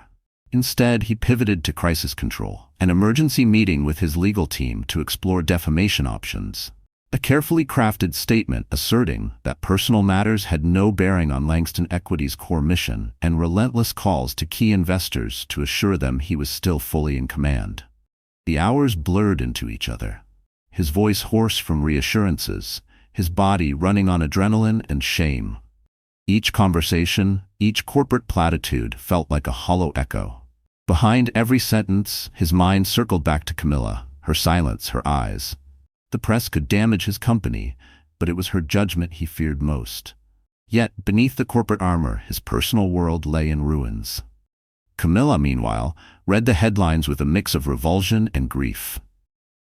Instead, he pivoted to crisis control, an emergency meeting with his legal team to explore defamation options. A carefully crafted statement asserting that personal matters had no bearing on Langston Equity's core mission, and relentless calls to key investors to assure them he was still fully in command. The hours blurred into each other. His voice hoarse from reassurances, his body running on adrenaline and shame. Each conversation, each corporate platitude felt like a hollow echo. Behind every sentence, his mind circled back to Camilla, her silence, her eyes. The press could damage his company, but it was her judgment he feared most. Yet, beneath the corporate armor, his personal world lay in ruins. Camilla, meanwhile, read the headlines with a mix of revulsion and grief.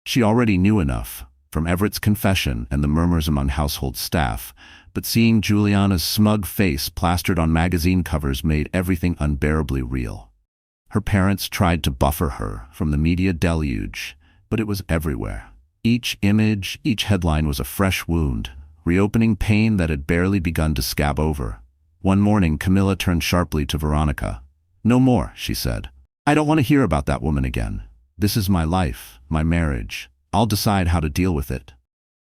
She already knew enough, from Everett's confession and the murmurs among household staff, but seeing Juliana's smug face plastered on magazine covers made everything unbearably real. Her parents tried to buffer her from the media deluge, but it was everywhere. Each image, each headline was a fresh wound, reopening pain that had barely begun to scab over. One morning, Camilla turned sharply to Veronica. "No more," she said. "I don't want to hear about that woman again. This is my life, my marriage. I'll decide how to deal with it."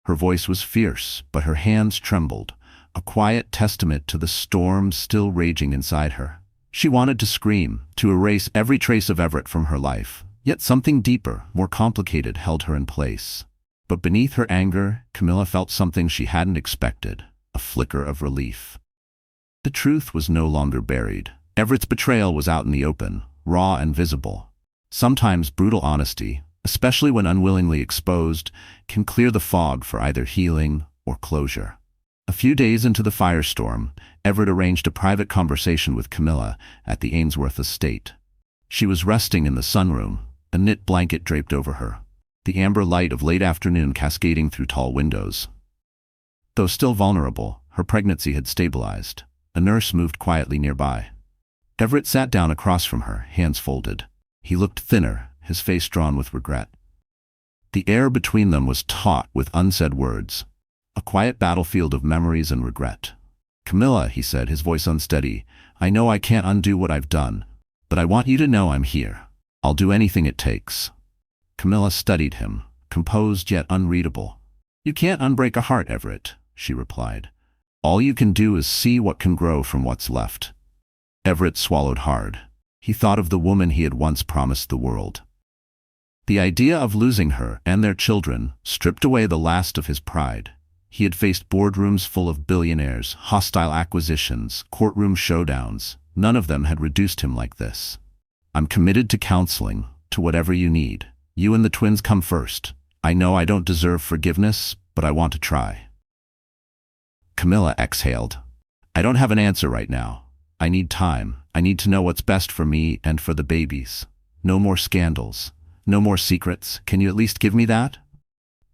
Her voice was fierce, but her hands trembled, a quiet testament to the storm still raging inside her. She wanted to scream, to erase every trace of Everett from her life, yet something deeper, more complicated held her in place. But beneath her anger, Camilla felt something she hadn't expected, a flicker of relief. The truth was no longer buried. Everett's betrayal was out in the open, raw and visible. Sometimes brutal honesty, especially when unwillingly exposed, can clear the fog for either healing or closure. A few days into the firestorm, Everett arranged a private conversation with Camilla at the Ainsworth estate. She was resting in the sunroom, a knit blanket draped over her, the amber light of late afternoon cascading through tall windows. Though still vulnerable, her pregnancy had stabilized. A nurse moved quietly nearby. Everett sat down across from her, hands folded. He looked thinner, his face drawn with regret. The air between them was taut with unsaid words, a quiet battlefield of memories and regret. "Camilla," he said, his voice unsteady, "I know I can't undo what I've done, but I want you to know I'm here. I'll do anything it takes." Camilla studied him, composed yet unreadable. "You can't unbreak a heart, Everett," she replied. "All you can do is see what can grow from what's left." Everett swallowed hard. He thought of the woman he had once promised the world. The idea of losing her and their children stripped away the last of his pride. He had faced boardrooms full of billionaires, hostile acquisitions, courtroom showdowns. None of them had reduced him like this. "I'm committed to counseling, to whatever you need. You and the twins come first. I know I don't deserve forgiveness, but I want to try." Camilla exhaled. "I don't have an answer right now. I need time. I need to know what's best for me and for the babies. No more scandals. No more secrets. Can you at least give me that?"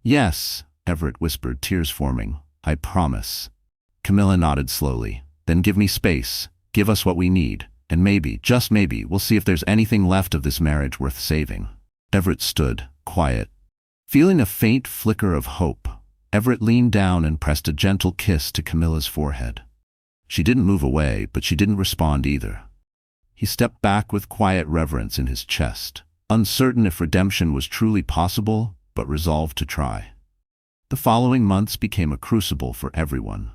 "Yes," Everett whispered, tears forming. "I promise." Camilla nodded slowly. "Then give me space. Give us what we need. And maybe, just maybe, we'll see if there's anything left of this marriage worth saving." Everett stood, quiet. Feeling a faint flicker of hope, Everett leaned down and pressed a gentle kiss to Camilla's forehead. She didn't move away, but she didn't respond either. He stepped back with quiet reverence in his chest, uncertain if redemption was truly possible, but resolved to try. The following months became a crucible for everyone.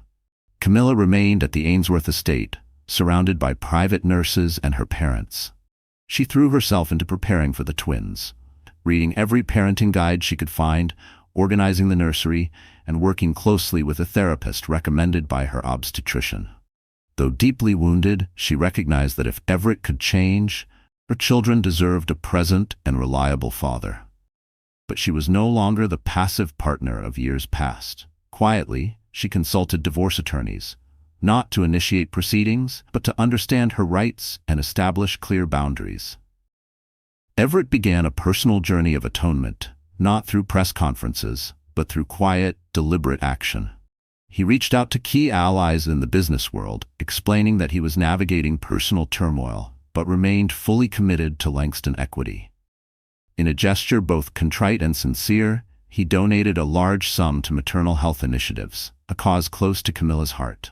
Camilla remained at the Ainsworth estate, surrounded by private nurses and her parents. She threw herself into preparing for the twins, reading every parenting guide she could find, organizing the nursery, and working closely with a therapist recommended by her obstetrician. Though deeply wounded, she recognized that if Everett could change, her children deserved a present and reliable father. But she was no longer the passive partner of years past. Quietly, she consulted divorce attorneys, not to initiate proceedings, but to understand her rights and establish clear boundaries. Everett began a personal journey of atonement, not through press conferences, but through quiet, deliberate action. He reached out to key allies in the business world, explaining that he was navigating personal turmoil, but remained fully committed to Langston equity. In a gesture both contrite and sincere, he donated a large sum to maternal health initiatives, a cause close to Camilla's heart.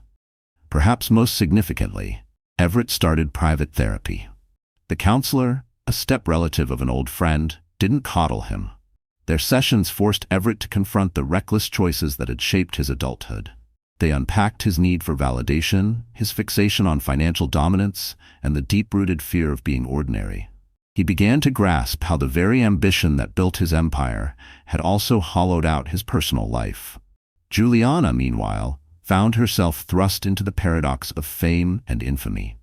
Perhaps most significantly, Everett started private therapy. The counselor, a step relative of an old friend, didn't coddle him. Their sessions forced Everett to confront the reckless choices that had shaped his adulthood. They unpacked his need for validation, his fixation on financial dominance, and the deep-rooted fear of being ordinary. He began to grasp how the very ambition that built his empire had also hollowed out his personal life. Juliana, meanwhile, found herself thrust into the paradox of fame and infamy.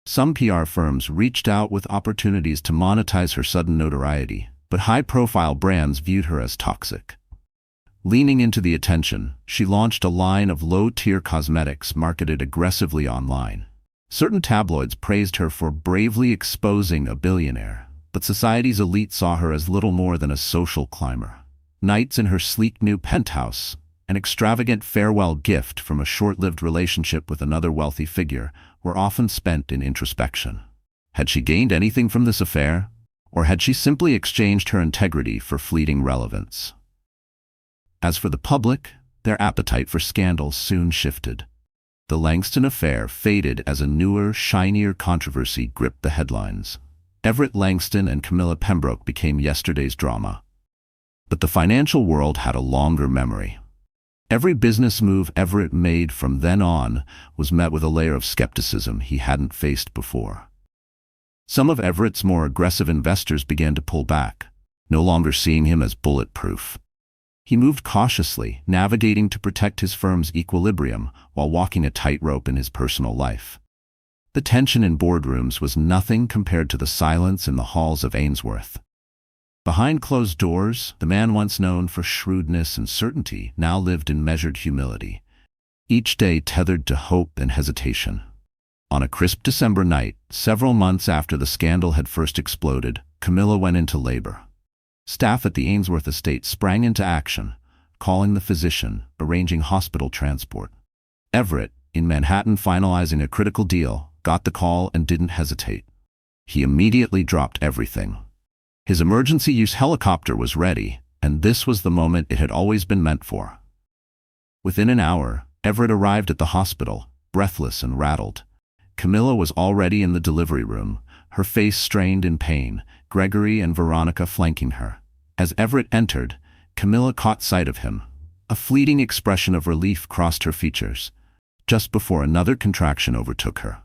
Some PR firms reached out with opportunities to monetize her sudden notoriety, but high-profile brands viewed her as toxic. Leaning into the attention, she launched a line of low-tier cosmetics marketed aggressively online. Certain tabloids praised her for bravely exposing a billionaire, but society's elite saw her as little more than a social climber. Nights in her sleek new penthouse, an extravagant farewell gift from a short-lived relationship with another wealthy figure, were often spent in introspection. Had she gained anything from this affair? Or had she simply exchanged her integrity for fleeting relevance? As for the public, their appetite for scandal soon shifted. The Langston affair faded as a newer, shinier controversy gripped the headlines. Everett Langston and Camilla Pembroke became yesterday's drama. But the financial world had a longer memory. Every business move Everett made from then on was met with a layer of skepticism he hadn't faced before. Some of Everett's more aggressive investors began to pull back, no longer seeing him as bulletproof. He moved cautiously, navigating to protect his firm's equilibrium while walking a tightrope in his personal life. The tension in boardrooms was nothing compared to the silence in the halls of Ainsworth. Behind closed doors, the man once known for shrewdness and certainty now lived in measured humility, each day tethered to hope and hesitation. On a crisp December night, several months after the scandal had first exploded, Camilla went into labor. Staff at the Ainsworth estate sprang into action, calling the physician, arranging hospital transport. Everett, in Manhattan finalizing a critical deal, got the call and didn't hesitate. He immediately dropped everything. His emergency use helicopter was ready, and this was the moment it had always been meant for. Within an hour, Everett arrived at the hospital, breathless and rattled. Camilla was already in the delivery room, her face strained in pain, Gregory and Veronica flanking her. As Everett entered, Camilla caught sight of him. A fleeting expression of relief crossed her features, just before another contraction overtook her.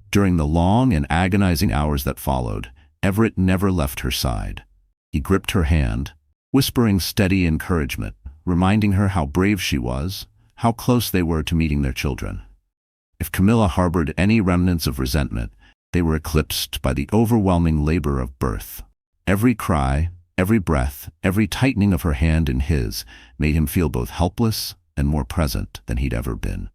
During the long and agonizing hours that followed, Everett never left her side. He gripped her hand, whispering steady encouragement, reminding her how brave she was, how close they were to meeting their children. If Camilla harbored any remnants of resentment, they were eclipsed by the overwhelming labor of birth. Every cry, every breath, every tightening of her hand in his made him feel both helpless and more present than he'd ever been.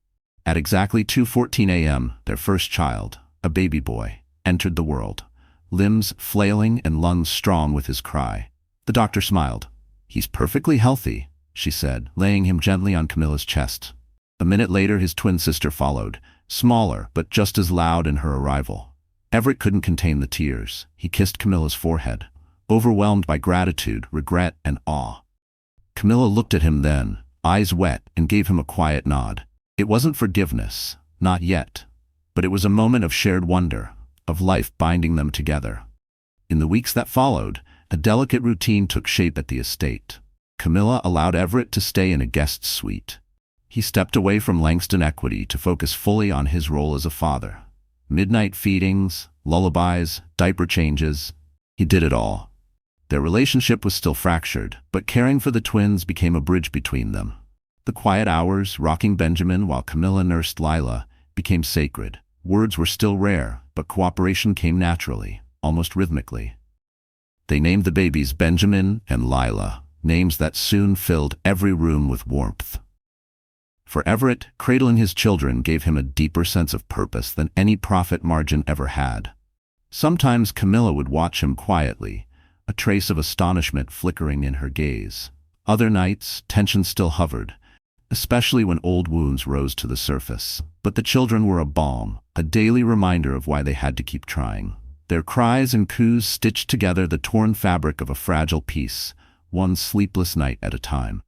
At exactly 2:14 a.m., their first child, a baby boy, entered the world, limbs flailing and lungs strong with his cry. The doctor smiled. "He's perfectly healthy," she said, laying him gently on Camilla's chest. A minute later, his twin sister followed, smaller but just as loud in her arrival. Everett couldn't contain the tears. He kissed Camilla's forehead, overwhelmed by gratitude, regret, and awe. Camilla looked at him then, eyes wet, and gave him a quiet nod. It wasn't forgiveness, not yet, but it was a moment of shared wonder, of life binding them together. In the weeks that followed, a delicate routine took shape at the estate. Camilla allowed Everett to stay in a guest suite. He stepped away from Langston Equity to focus fully on his role as a father. Midnight feedings, lullabies, diaper changes. He did it all. Their relationship was still fractured, but caring for the twins became a bridge between them. The quiet hours, rocking Benjamin while Camilla nursed Lila, became sacred. Words were still rare, but cooperation came naturally, almost rhythmically. They named the babies Benjamin and Lila, names that soon filled every room with warmth. For Everett, cradling his children gave him a deeper sense of purpose than any profit margin ever had. Sometimes Camilla would watch him quietly, a trace of astonishment flickering in her gaze. Other nights, tension still hovered, especially when old wounds rose to the surface. But the children were a balm, a daily reminder of why they had to keep trying. Their cries and coos stitched together the torn fabric of a fragile piece, one sleepless night at a time.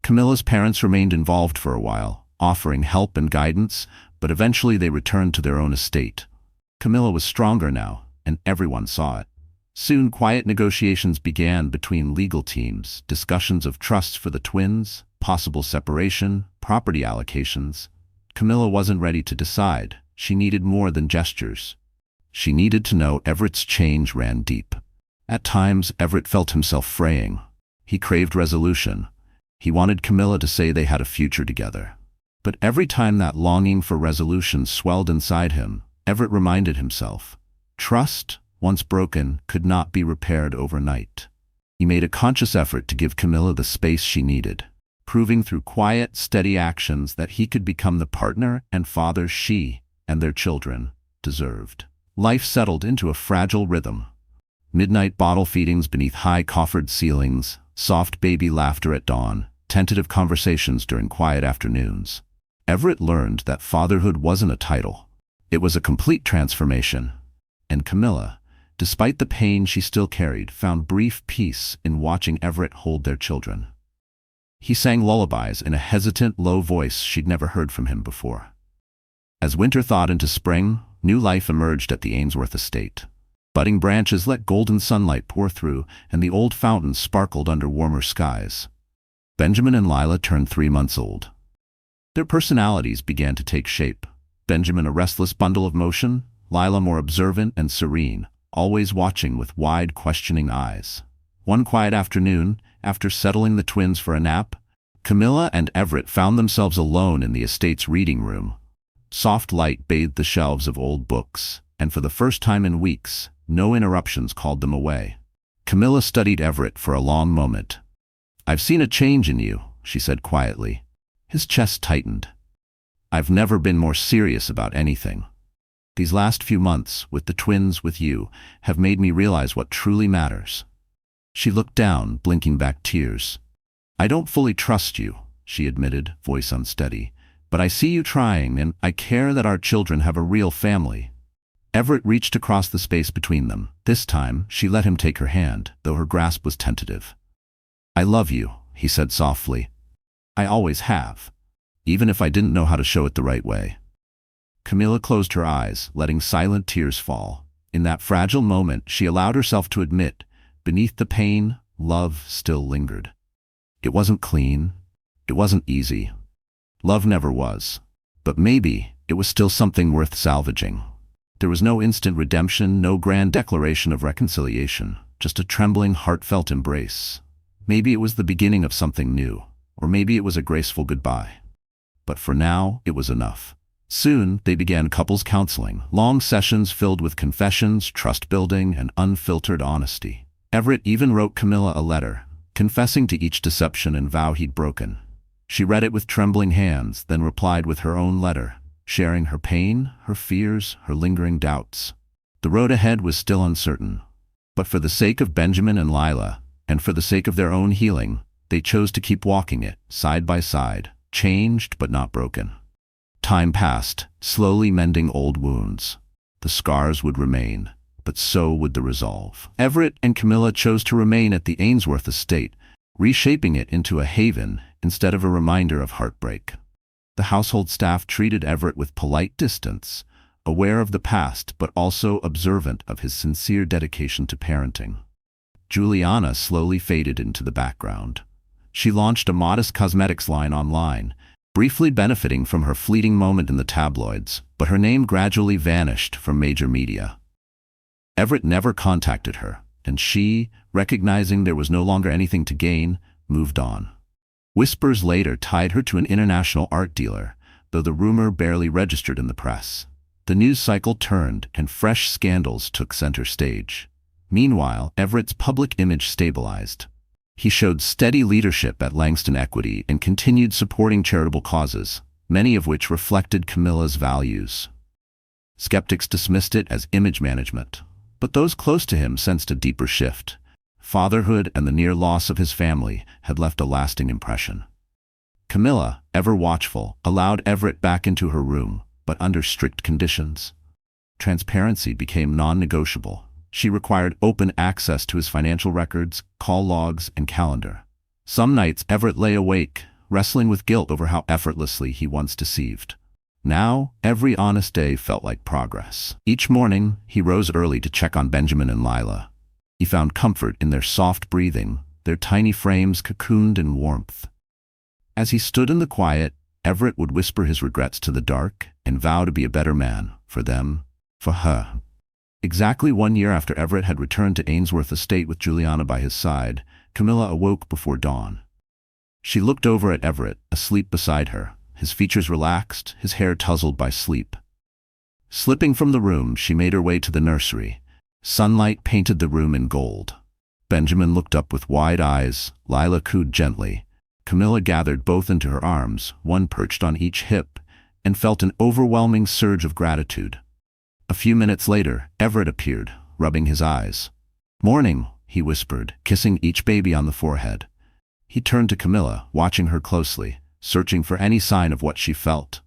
Camilla's parents remained involved for a while, offering help and guidance, but eventually they returned to their own estate. Camilla was stronger now, and everyone saw it. Soon quiet negotiations began between legal teams, discussions of trusts for the twins, possible separation, property allocations. Camilla wasn't ready to decide. She needed more than gestures. She needed to know Everett's change ran deep. At times, Everett felt himself fraying. He craved resolution. He wanted Camilla to say they had a future together. But every time that longing for resolution swelled inside him, Everett reminded himself, trust, once broken, could not be repaired overnight. He made a conscious effort to give Camilla the space she needed, proving through quiet, steady actions that he could become the partner and father she and their children deserved. Life settled into a fragile rhythm. Midnight bottle feedings beneath high coffered ceilings, soft baby laughter at dawn, tentative conversations during quiet afternoons. Everett learned that fatherhood wasn't a title. It was a complete transformation. And Camilla, despite the pain she still carried, found brief peace in watching Everett hold their children. He sang lullabies in a hesitant, low voice she'd never heard from him before. As winter thawed into spring, new life emerged at the Ainsworth estate. Budding branches let golden sunlight pour through, and the old fountains sparkled under warmer skies. Benjamin and Lila turned 3 months old. Their personalities began to take shape. Benjamin a restless bundle of motion, Lila more observant and serene, always watching with wide, questioning eyes. One quiet afternoon, after settling the twins for a nap, Camilla and Everett found themselves alone in the estate's reading room. Soft light bathed the shelves of old books, and for the first time in weeks, no interruptions called them away. Camilla studied Everett for a long moment. "I've seen a change in you," she said quietly. His chest tightened. "I've never been more serious about anything. These last few months, with the twins, with you, have made me realize what truly matters." She looked down, blinking back tears. "I don't fully trust you," she admitted, voice unsteady, "but I see you trying, and I care that our children have a real family." Everett reached across the space between them. This time, she let him take her hand, though her grasp was tentative. "I love you," he said softly. "I always have, even if I didn't know how to show it the right way." Camilla closed her eyes, letting silent tears fall. In that fragile moment, she allowed herself to admit, beneath the pain, love still lingered. It wasn't clean. It wasn't easy. Love never was. But maybe it was still something worth salvaging. There was no instant redemption, no grand declaration of reconciliation, just a trembling, heartfelt embrace. Maybe it was the beginning of something new, or maybe it was a graceful goodbye. But for now, it was enough. Soon, they began couples counseling, long sessions filled with confessions, trust-building, and unfiltered honesty. Everett even wrote Camilla a letter, confessing to each deception and vow he'd broken. She read it with trembling hands, then replied with her own letter, sharing her pain, her fears, her lingering doubts. The road ahead was still uncertain. But for the sake of Benjamin and Lila, and for the sake of their own healing, they chose to keep walking it, side by side, changed but not broken. Time passed, slowly mending old wounds. The scars would remain, but so would the resolve. Everett and Camilla chose to remain at the Ainsworth estate, reshaping it into a haven instead of a reminder of heartbreak. The household staff treated Everett with polite distance, aware of the past but also observant of his sincere dedication to parenting. Juliana slowly faded into the background. She launched a modest cosmetics line online, briefly benefiting from her fleeting moment in the tabloids, but her name gradually vanished from major media. Everett never contacted her, and she, recognizing there was no longer anything to gain, moved on. Whispers later tied her to an international art dealer, though the rumor barely registered in the press. The news cycle turned, and fresh scandals took center stage. Meanwhile, Everett's public image stabilized. He showed steady leadership at Langston Equity and continued supporting charitable causes, many of which reflected Camilla's values. Skeptics dismissed it as image management, but those close to him sensed a deeper shift. Fatherhood and the near loss of his family had left a lasting impression. Camilla, ever watchful, allowed Everett back into her room, but under strict conditions. Transparency became non-negotiable. She required open access to his financial records, call logs, and calendar. Some nights Everett lay awake, wrestling with guilt over how effortlessly he once deceived. Now, every honest day felt like progress. Each morning, he rose early to check on Benjamin and Lila. He found comfort in their soft breathing, their tiny frames cocooned in warmth. As he stood in the quiet, Everett would whisper his regrets to the dark and vow to be a better man, for them, for her. Exactly 1 year after Everett had returned to Ainsworth Estate with Juliana by his side, Camilla awoke before dawn. She looked over at Everett, asleep beside her, his features relaxed, his hair tousled by sleep. Slipping from the room, she made her way to the nursery. Sunlight painted the room in gold. Benjamin looked up with wide eyes, Lila cooed gently. Camilla gathered both into her arms, one perched on each hip, and felt an overwhelming surge of gratitude. A few minutes later, Everett appeared, rubbing his eyes. "Morning," he whispered, kissing each baby on the forehead. He turned to Camilla, watching her closely, searching for any sign of what she felt.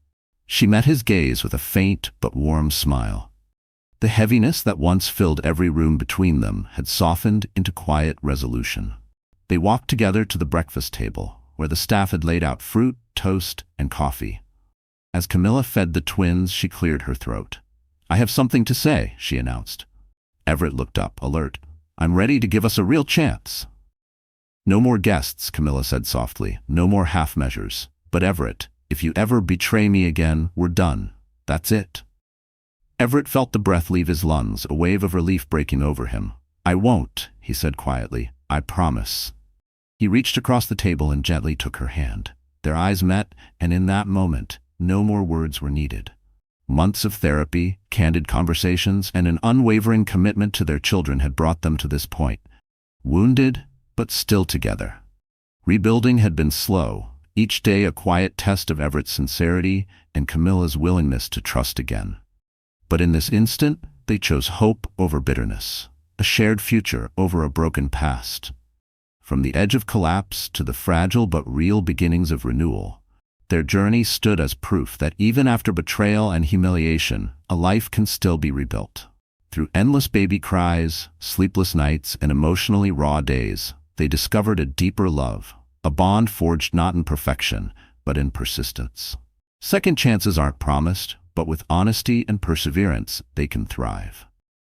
She met his gaze with a faint but warm smile. The heaviness that once filled every room between them had softened into quiet resolution. They walked together to the breakfast table, where the staff had laid out fruit, toast, and coffee. As Camilla fed the twins, she cleared her throat. "I have something to say," she announced. Everett looked up, alert. "I'm ready to give us a real chance." "No more guests," Camilla said softly. "No more half measures. But Everett, if you ever betray me again, we're done. That's it." Everett felt the breath leave his lungs, a wave of relief breaking over him. "I won't," he said quietly. "I promise." He reached across the table and gently took her hand. Their eyes met, and in that moment, no more words were needed. Months of therapy, candid conversations, and an unwavering commitment to their children had brought them to this point. Wounded, but still together. Rebuilding had been slow, each day a quiet test of Everett's sincerity and Camilla's willingness to trust again. But in this instant, they chose hope over bitterness, a shared future over a broken past. From the edge of collapse to the fragile but real beginnings of renewal, their journey stood as proof that even after betrayal and humiliation, a life can still be rebuilt. Through endless baby cries, sleepless nights, and emotionally raw days, they discovered a deeper love, a bond forged not in perfection, but in persistence. Second chances aren't promised, but with honesty and perseverance, they can thrive.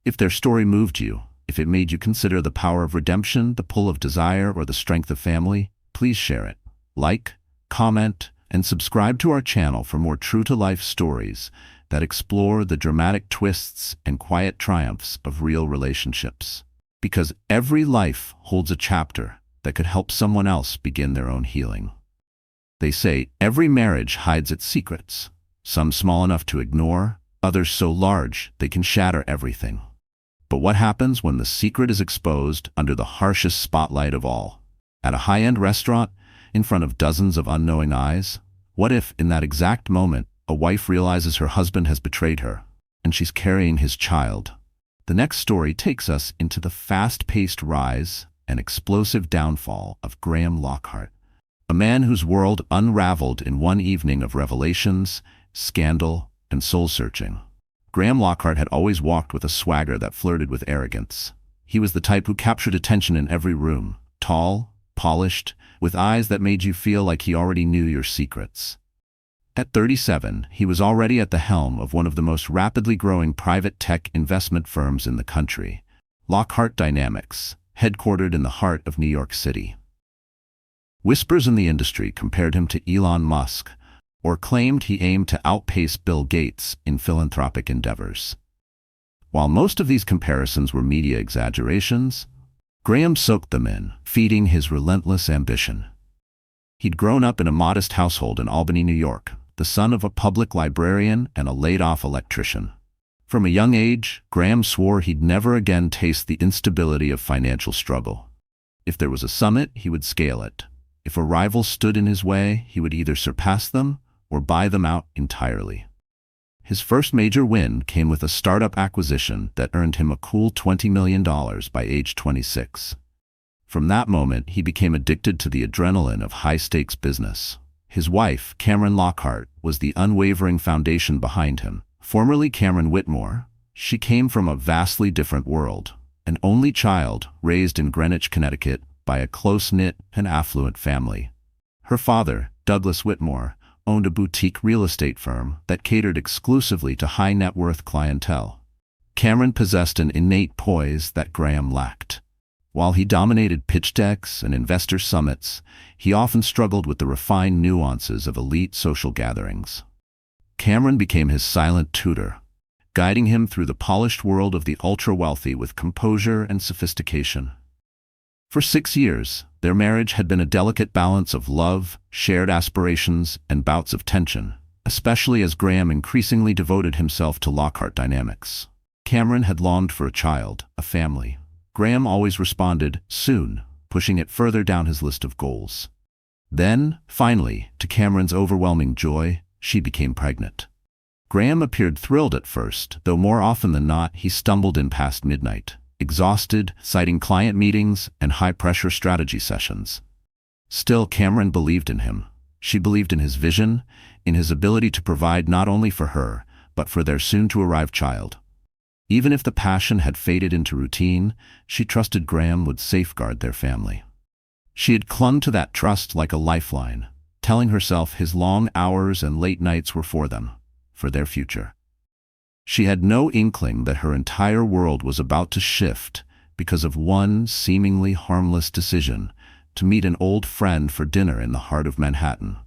If their story moved you, if it made you consider the power of redemption, the pull of desire, or the strength of family, please share it. Like, comment, and subscribe to our channel for more true-to-life stories that explore the dramatic twists and quiet triumphs of real relationships. Because every life holds a chapter that could help someone else begin their own healing. They say every marriage hides its secrets, some small enough to ignore, others so large they can shatter everything. But what happens when the secret is exposed under the harshest spotlight of all? At a high-end restaurant, in front of dozens of unknowing eyes? What if, in that exact moment, a wife realizes her husband has betrayed her, and she's carrying his child? The next story takes us into the fast-paced rise and explosive downfall of Graham Lockhart, a man whose world unraveled in one evening of revelations, scandal, and soul-searching. Graham Lockhart had always walked with a swagger that flirted with arrogance. He was the type who captured attention in every room, tall, polished, with eyes that made you feel like he already knew your secrets. At 37, he was already at the helm of one of the most rapidly growing private tech investment firms in the country, Lockhart Dynamics, headquartered in the heart of New York City. Whispers in the industry compared him to Elon Musk, or claimed he aimed to outpace Bill Gates in philanthropic endeavors. While most of these comparisons were media exaggerations, Graham soaked them in, feeding his relentless ambition. He'd grown up in a modest household in Albany, New York, the son of a public librarian and a laid-off electrician. From a young age, Graham swore he'd never again taste the instability of financial struggle. If there was a summit, he would scale it. If a rival stood in his way, he would either surpass them or buy them out entirely. His first major win came with a startup acquisition that earned him a cool $20 million by age 26. From that moment, he became addicted to the adrenaline of high-stakes business. His wife, Cameron Lockhart, was the unwavering foundation behind him. Formerly Cameron Whitmore, she came from a vastly different world, an only child raised in Greenwich, Connecticut, by a close-knit and affluent family. Her father, Douglas Whitmore, owned a boutique real estate firm that catered exclusively to high-net-worth clientele. Cameron possessed an innate poise that Graham lacked. While he dominated pitch decks and investor summits, he often struggled with the refined nuances of elite social gatherings. Cameron became his silent tutor, guiding him through the polished world of the ultra-wealthy with composure and sophistication. For 6 years, their marriage had been a delicate balance of love, shared aspirations, and bouts of tension, especially as Graham increasingly devoted himself to Lockhart Dynamics. Cameron had longed for a child, a family. Graham always responded, soon, pushing it further down his list of goals. Then, finally, to Cameron's overwhelming joy, she became pregnant. Graham appeared thrilled at first, though more often than not he stumbled in past midnight, exhausted, citing client meetings and high-pressure strategy sessions. Still, Cameron believed in him. She believed in his vision, in his ability to provide not only for her, but for their soon-to-arrive child. Even if the passion had faded into routine, she trusted Graham would safeguard their family. She had clung to that trust like a lifeline, telling herself his long hours and late nights were for them, for their future. She had no inkling that her entire world was about to shift because of one seemingly harmless decision to meet an old friend for dinner in the heart of Manhattan.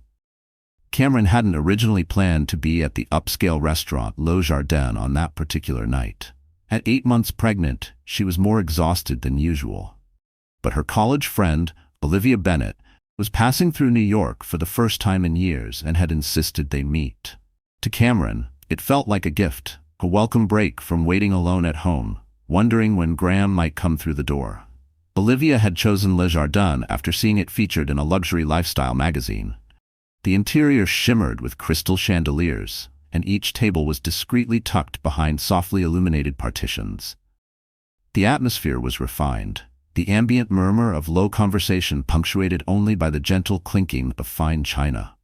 Cameron hadn't originally planned to be at the upscale restaurant Le Jardin on that particular night. At 8 months pregnant, she was more exhausted than usual. But her college friend, Olivia Bennett, was passing through New York for the first time in years and had insisted they meet. To Cameron, it felt like a gift, a welcome break from waiting alone at home, wondering when Graham might come through the door. Olivia had chosen Le Jardin after seeing it featured in a luxury lifestyle magazine. The interior shimmered with crystal chandeliers, and each table was discreetly tucked behind softly illuminated partitions. The atmosphere was refined, the ambient murmur of low conversation punctuated only by the gentle clinking of fine china.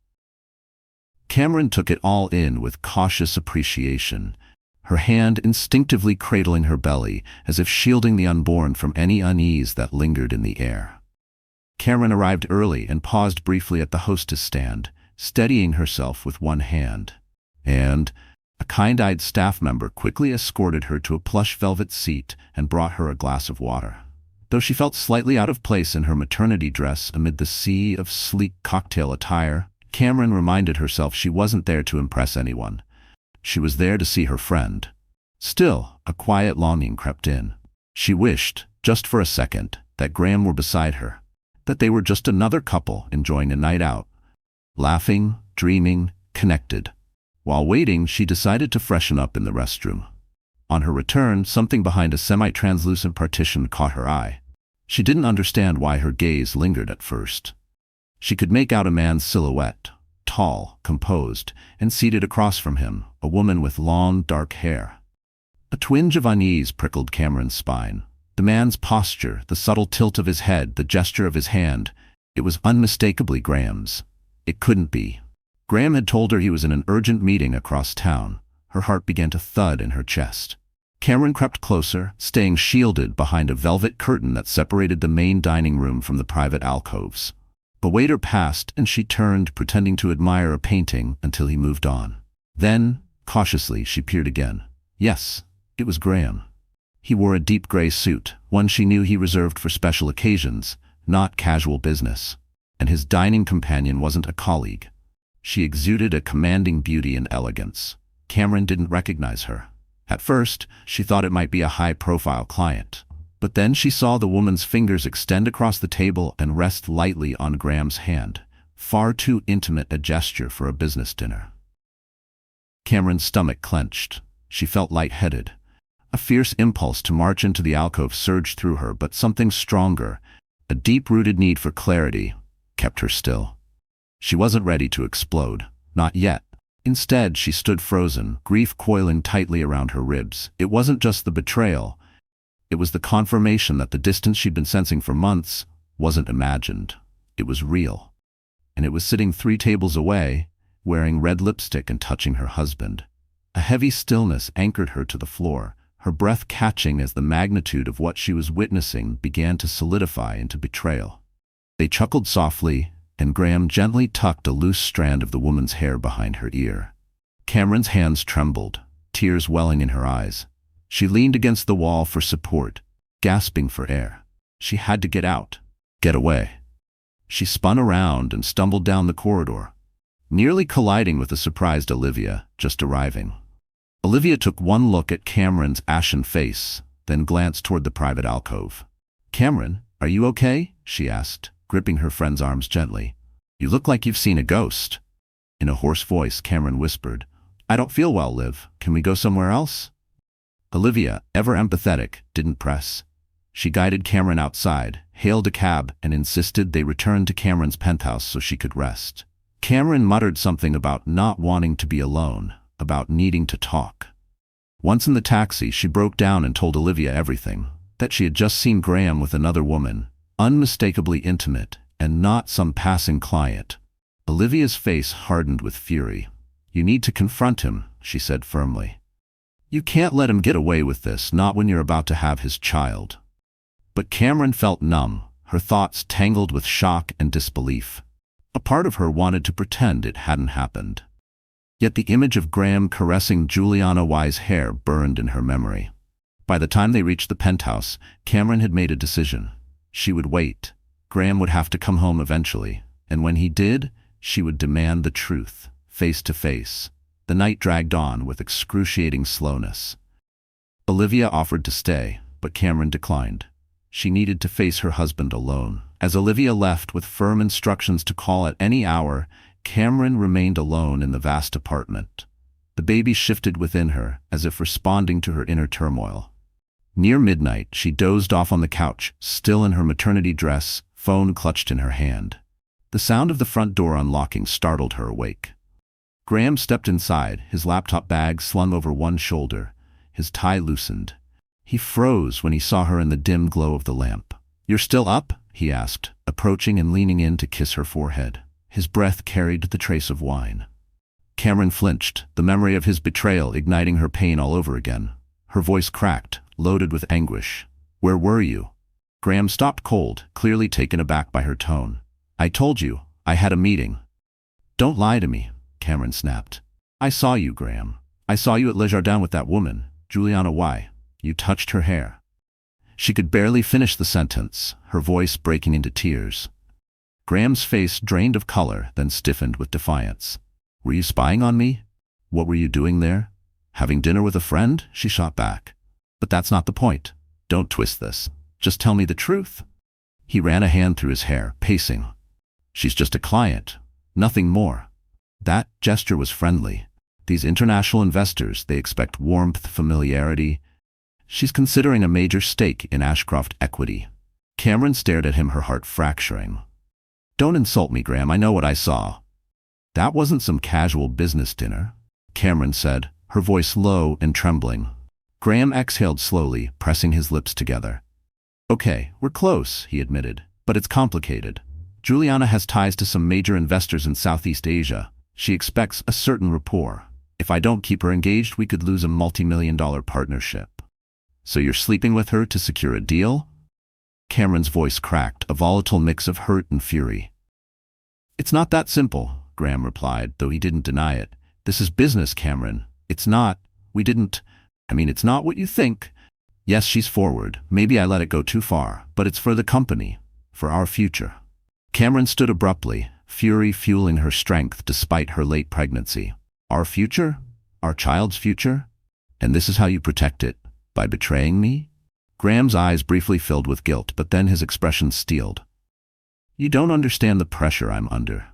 Cameron took it all in with cautious appreciation, her hand instinctively cradling her belly as if shielding the unborn from any unease that lingered in the air. Cameron arrived early and paused briefly at the hostess stand, steadying herself with one hand. And a kind-eyed staff member quickly escorted her to a plush velvet seat and brought her a glass of water. Though she felt slightly out of place in her maternity dress amid the sea of sleek cocktail attire, Cameron reminded herself she wasn't there to impress anyone. She was there to see her friend. Still, a quiet longing crept in. She wished, just for a second, that Graham were beside her, that they were just another couple enjoying a night out, laughing, dreaming, connected. While waiting, she decided to freshen up in the restroom. On her return, something behind a semi-translucent partition caught her eye. She didn't understand why her gaze lingered at first. She could make out a man's silhouette, tall, composed, and seated across from him, a woman with long, dark hair. A twinge of unease prickled Cameron's spine. The man's posture, the subtle tilt of his head, the gesture of his hand, it was unmistakably Graham's. It couldn't be. Graham had told her he was in an urgent meeting across town. Her heart began to thud in her chest. Cameron crept closer, staying shielded behind a velvet curtain that separated the main dining room from the private alcoves. The waiter passed, and she turned, pretending to admire a painting until he moved on. Then, cautiously, she peered again. Yes, it was Graham. He wore a deep gray suit, one she knew he reserved for special occasions, not casual business. And his dining companion wasn't a colleague. She exuded a commanding beauty and elegance. Cameron didn't recognize her. At first, she thought it might be a high-profile client. But then she saw the woman's fingers extend across the table and rest lightly on Graham's hand, far too intimate a gesture for a business dinner. Cameron's stomach clenched. She felt lightheaded. A fierce impulse to march into the alcove surged through her, but something stronger, a deep-rooted need for clarity, kept her still. She wasn't ready to explode. Not yet. Instead, she stood frozen, grief coiling tightly around her ribs. It wasn't just the betrayal. It was the confirmation that the distance she'd been sensing for months wasn't imagined. It was real. And it was sitting 3 tables away, wearing red lipstick and touching her husband. A heavy stillness anchored her to the floor, her breath catching as the magnitude of what she was witnessing began to solidify into betrayal. They chuckled softly, and Graham gently tucked a loose strand of the woman's hair behind her ear. Cameron's hands trembled, tears welling in her eyes. She leaned against the wall for support, gasping for air. She had to get out, get away. She spun around and stumbled down the corridor, nearly colliding with a surprised Olivia, just arriving. Olivia took one look at Cameron's ashen face, then glanced toward the private alcove. "Cameron, are you okay?" she asked, gripping her friend's arms gently. "You look like you've seen a ghost." In a hoarse voice, Cameron whispered, "I don't feel well, Liv. Can we go somewhere else?" Olivia, ever empathetic, didn't press. She guided Cameron outside, hailed a cab, and insisted they return to Cameron's penthouse so she could rest. Cameron muttered something about not wanting to be alone, about needing to talk. Once in the taxi, she broke down and told Olivia everything, that she had just seen Graham with another woman, unmistakably intimate, and not some passing client. Olivia's face hardened with fury. "You need to confront him," she said firmly. "You can't let him get away with this, not when you're about to have his child." But Cameron felt numb, her thoughts tangled with shock and disbelief. A part of her wanted to pretend it hadn't happened. Yet the image of Graham caressing Juliana Y's hair burned in her memory. By the time they reached the penthouse, Cameron had made a decision. She would wait. Graham would have to come home eventually, and when he did, She would demand the truth, face to face. The night dragged on with excruciating slowness. Olivia offered to stay, but Cameron declined. She needed to face her husband alone. As Olivia left with firm instructions to call at any hour, Cameron remained alone in the vast apartment. The baby shifted within her, as if responding to her inner turmoil. Near midnight, she dozed off on the couch, still in her maternity dress, phone clutched in her hand. The sound of the front door unlocking startled her awake. Graham stepped inside, his laptop bag slung over one shoulder, his tie loosened. He froze when he saw her in the dim glow of the lamp. "You're still up?" he asked, approaching and leaning in to kiss her forehead. His breath carried the trace of wine. Cameron flinched, the memory of his betrayal igniting her pain all over again. Her voice cracked, loaded with anguish. "Where were you?" Graham stopped cold, clearly taken aback by her tone. "I told you, I had a meeting." "Don't lie to me," Cameron snapped. "I saw you, Graham. I saw you at Le Jardin with that woman, Juliana Y. You touched her hair." She could barely finish the sentence, her voice breaking into tears. Graham's face drained of color, then stiffened with defiance. "Were you spying on me? What were you doing there? Having dinner with a friend?" she shot back. "But that's not the point. Don't twist this. Just tell me the truth." He ran a hand through his hair, pacing. "She's just a client. Nothing more." That gesture was friendly. These international investors, they expect warmth, familiarity. She's considering a major stake in Ashcroft Equity. Cameron stared at him, her heart fracturing. "Don't insult me, Graham. I know what I saw." "That wasn't some casual business dinner," Cameron said, her voice low and trembling. Graham exhaled slowly, pressing his lips together. "Okay, we're close," he admitted, "but it's complicated. Juliana has ties to some major investors in Southeast Asia. She expects a certain rapport. If I don't keep her engaged, we could lose a multi-million-dollar partnership." "So you're sleeping with her to secure a deal?" Cameron's voice cracked, a volatile mix of hurt and fury. "It's not that simple," Graham replied, though he didn't deny it. "This is business, Cameron. It's not what you think. Yes, she's forward. Maybe I let it go too far, but it's for the company, for our future." Cameron stood abruptly, fury fueling her strength despite her late pregnancy. "Our future? Our child's future? And this is how you protect it? By betraying me?" Graham's eyes briefly filled with guilt, but then his expression steeled. "You don't understand the pressure I'm under.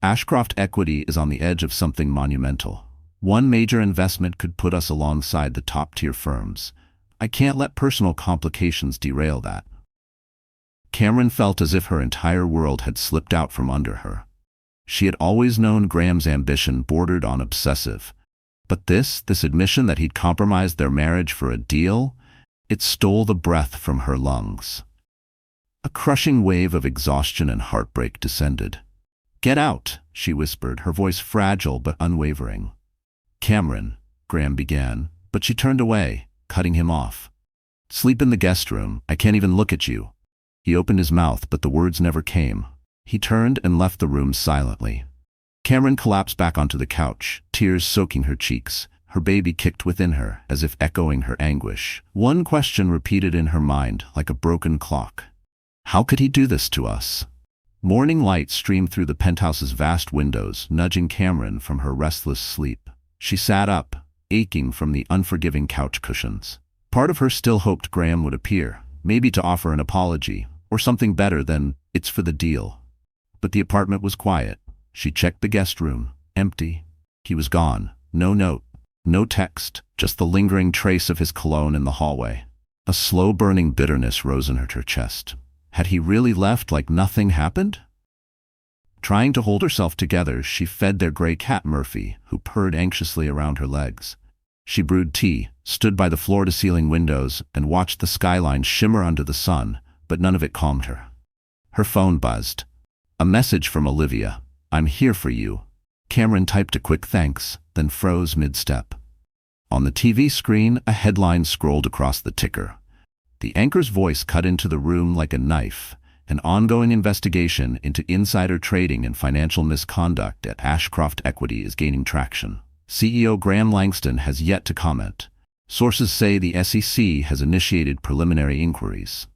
Ashcroft Equity is on the edge of something monumental. One major investment could put us alongside the top-tier firms. I can't let personal complications derail that." Cameron felt as if her entire world had slipped out from under her. She had always known Graham's ambition bordered on obsessive. But this admission that he'd compromised their marriage for a deal, it stole the breath from her lungs. A crushing wave of exhaustion and heartbreak descended. "Get out," she whispered, her voice fragile but unwavering. "Cameron," Graham began, but she turned away, cutting him off. "Sleep in the guest room. I can't even look at you." He opened his mouth, but the words never came. He turned and left the room silently. Cameron collapsed back onto the couch, tears soaking her cheeks. Her baby kicked within her, as if echoing her anguish. One question repeated in her mind, like a broken clock. How could he do this to us? Morning light streamed through the penthouse's vast windows, nudging Cameron from her restless sleep. She sat up, aching from the unforgiving couch cushions. Part of her still hoped Graham would appear, maybe to offer an apology, or something better than, "It's for the deal." But the apartment was quiet. She checked the guest room, empty. He was gone. No note, no text, just the lingering trace of his cologne in the hallway. A slow-burning bitterness rose in her chest. Had he really left like nothing happened? Trying to hold herself together, she fed their gray cat Murphy, who purred anxiously around her legs. She brewed tea, stood by the floor-to-ceiling windows, and watched the skyline shimmer under the sun, but none of it calmed her. Her phone buzzed. A message from Olivia. "I'm here for you." Cameron typed a quick thanks, then froze mid-step. On the TV screen, a headline scrolled across the ticker. The anchor's voice cut into the room like a knife. An ongoing investigation into insider trading and financial misconduct at Ashcroft Equity is gaining traction. CEO Graham Langston has yet to comment. Sources say the SEC has initiated preliminary inquiries.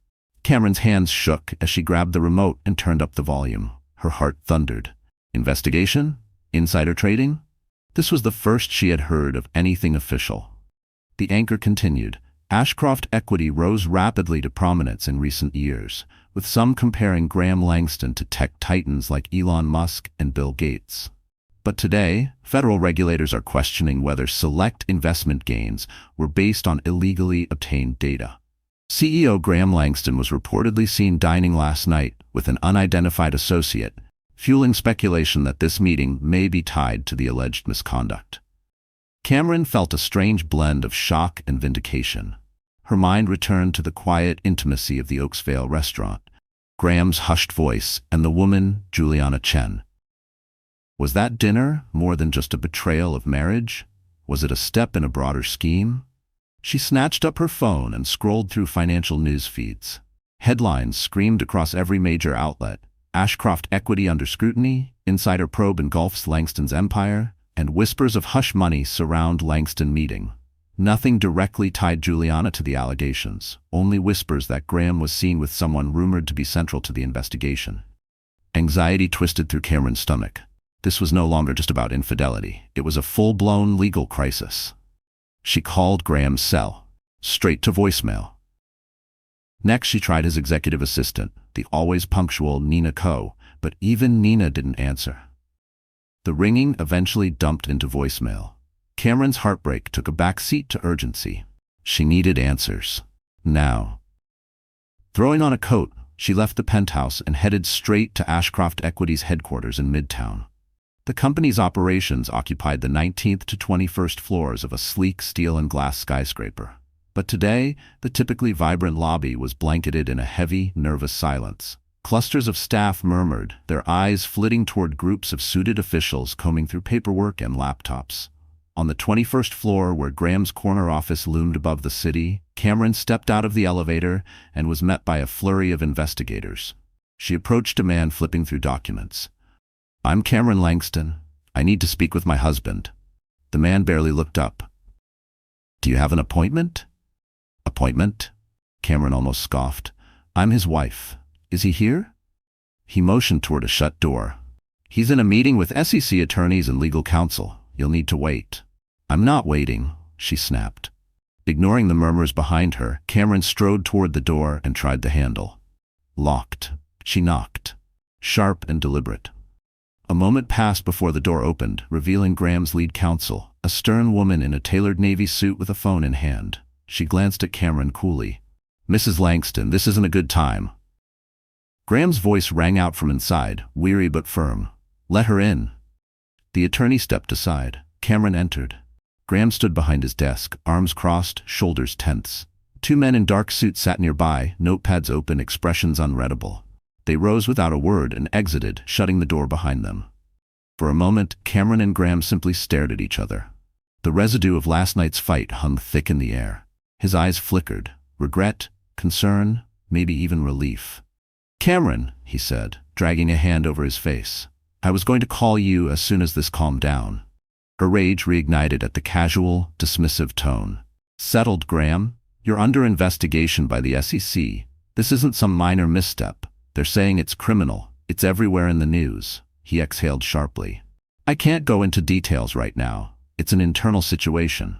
Cameron's hands shook as she grabbed the remote and turned up the volume. Her heart thundered. Investigation? Insider trading? This was the first she had heard of anything official. The anchor continued. Ashcroft equity rose rapidly to prominence in recent years, with some comparing Graham Langston to tech titans like Elon Musk and Bill Gates. But today, federal regulators are questioning whether select investment gains were based on illegally obtained data. CEO Graham Langston was reportedly seen dining last night with an unidentified associate, fueling speculation that this meeting may be tied to the alleged misconduct. Cameron felt a strange blend of shock and vindication. Her mind returned to the quiet intimacy of the Oaksvale restaurant, Graham's hushed voice, and the woman, Juliana Chen. Was that dinner more than just a betrayal of marriage? Was it a step in a broader scheme? She snatched up her phone and scrolled through financial news feeds. Headlines screamed across every major outlet. Ashcroft equity under scrutiny, insider probe engulfs Langston's empire, and whispers of hush money surround Langston meeting. Nothing directly tied Juliana to the allegations, only whispers that Graham was seen with someone rumored to be central to the investigation. Anxiety twisted through Cameron's stomach. This was no longer just about infidelity. It was a full-blown legal crisis. She called Graham's cell, straight to voicemail. Next, she tried his executive assistant, the always punctual Nina Ko, but even Nina didn't answer. The ringing eventually dumped into voicemail. Cameron's heartbreak took a back seat to urgency. She needed answers. Now. Throwing on a coat, she left the penthouse and headed straight to Ashcroft Equity's headquarters in Midtown. The company's operations occupied the 19th to 21st floors of a sleek steel and glass skyscraper. But today, the typically vibrant lobby was blanketed in a heavy, nervous silence. Clusters of staff murmured, their eyes flitting toward groups of suited officials combing through paperwork and laptops. On the 21st floor, where Graham's corner office loomed above the city, Cameron stepped out of the elevator and was met by a flurry of investigators. She approached a man flipping through documents. "I'm Cameron Langston. I need to speak with my husband." The man barely looked up. "Do you have an appointment?" "Appointment?" Cameron almost scoffed. "I'm his wife. Is he here?" He motioned toward a shut door. "He's in a meeting with SEC attorneys and legal counsel. You'll need to wait." "I'm not waiting," she snapped. Ignoring the murmurs behind her, Cameron strode toward the door and tried the handle. Locked. She knocked. Sharp and deliberate. A moment passed before the door opened, revealing Graham's lead counsel, a stern woman in a tailored navy suit with a phone in hand. She glanced at Cameron coolly. "Mrs. Langston, this isn't a good time." Graham's voice rang out from inside, weary but firm. "Let her in." The attorney stepped aside. Cameron entered. Graham stood behind his desk, arms crossed, shoulders tense. Two men in dark suits sat nearby, notepads open, expressions unreadable. They rose without a word and exited, shutting the door behind them. For a moment, Cameron and Graham simply stared at each other. The residue of last night's fight hung thick in the air. His eyes flickered. Regret, concern, maybe even relief. "Cameron," he said, dragging a hand over his face. "I was going to call you as soon as this calmed down." Her rage reignited at the casual, dismissive tone. "Settled, Graham. You're under investigation by the SEC. This isn't some minor misstep. They're saying it's criminal. It's everywhere in the news." He exhaled sharply. "I can't go into details right now. It's an internal situation.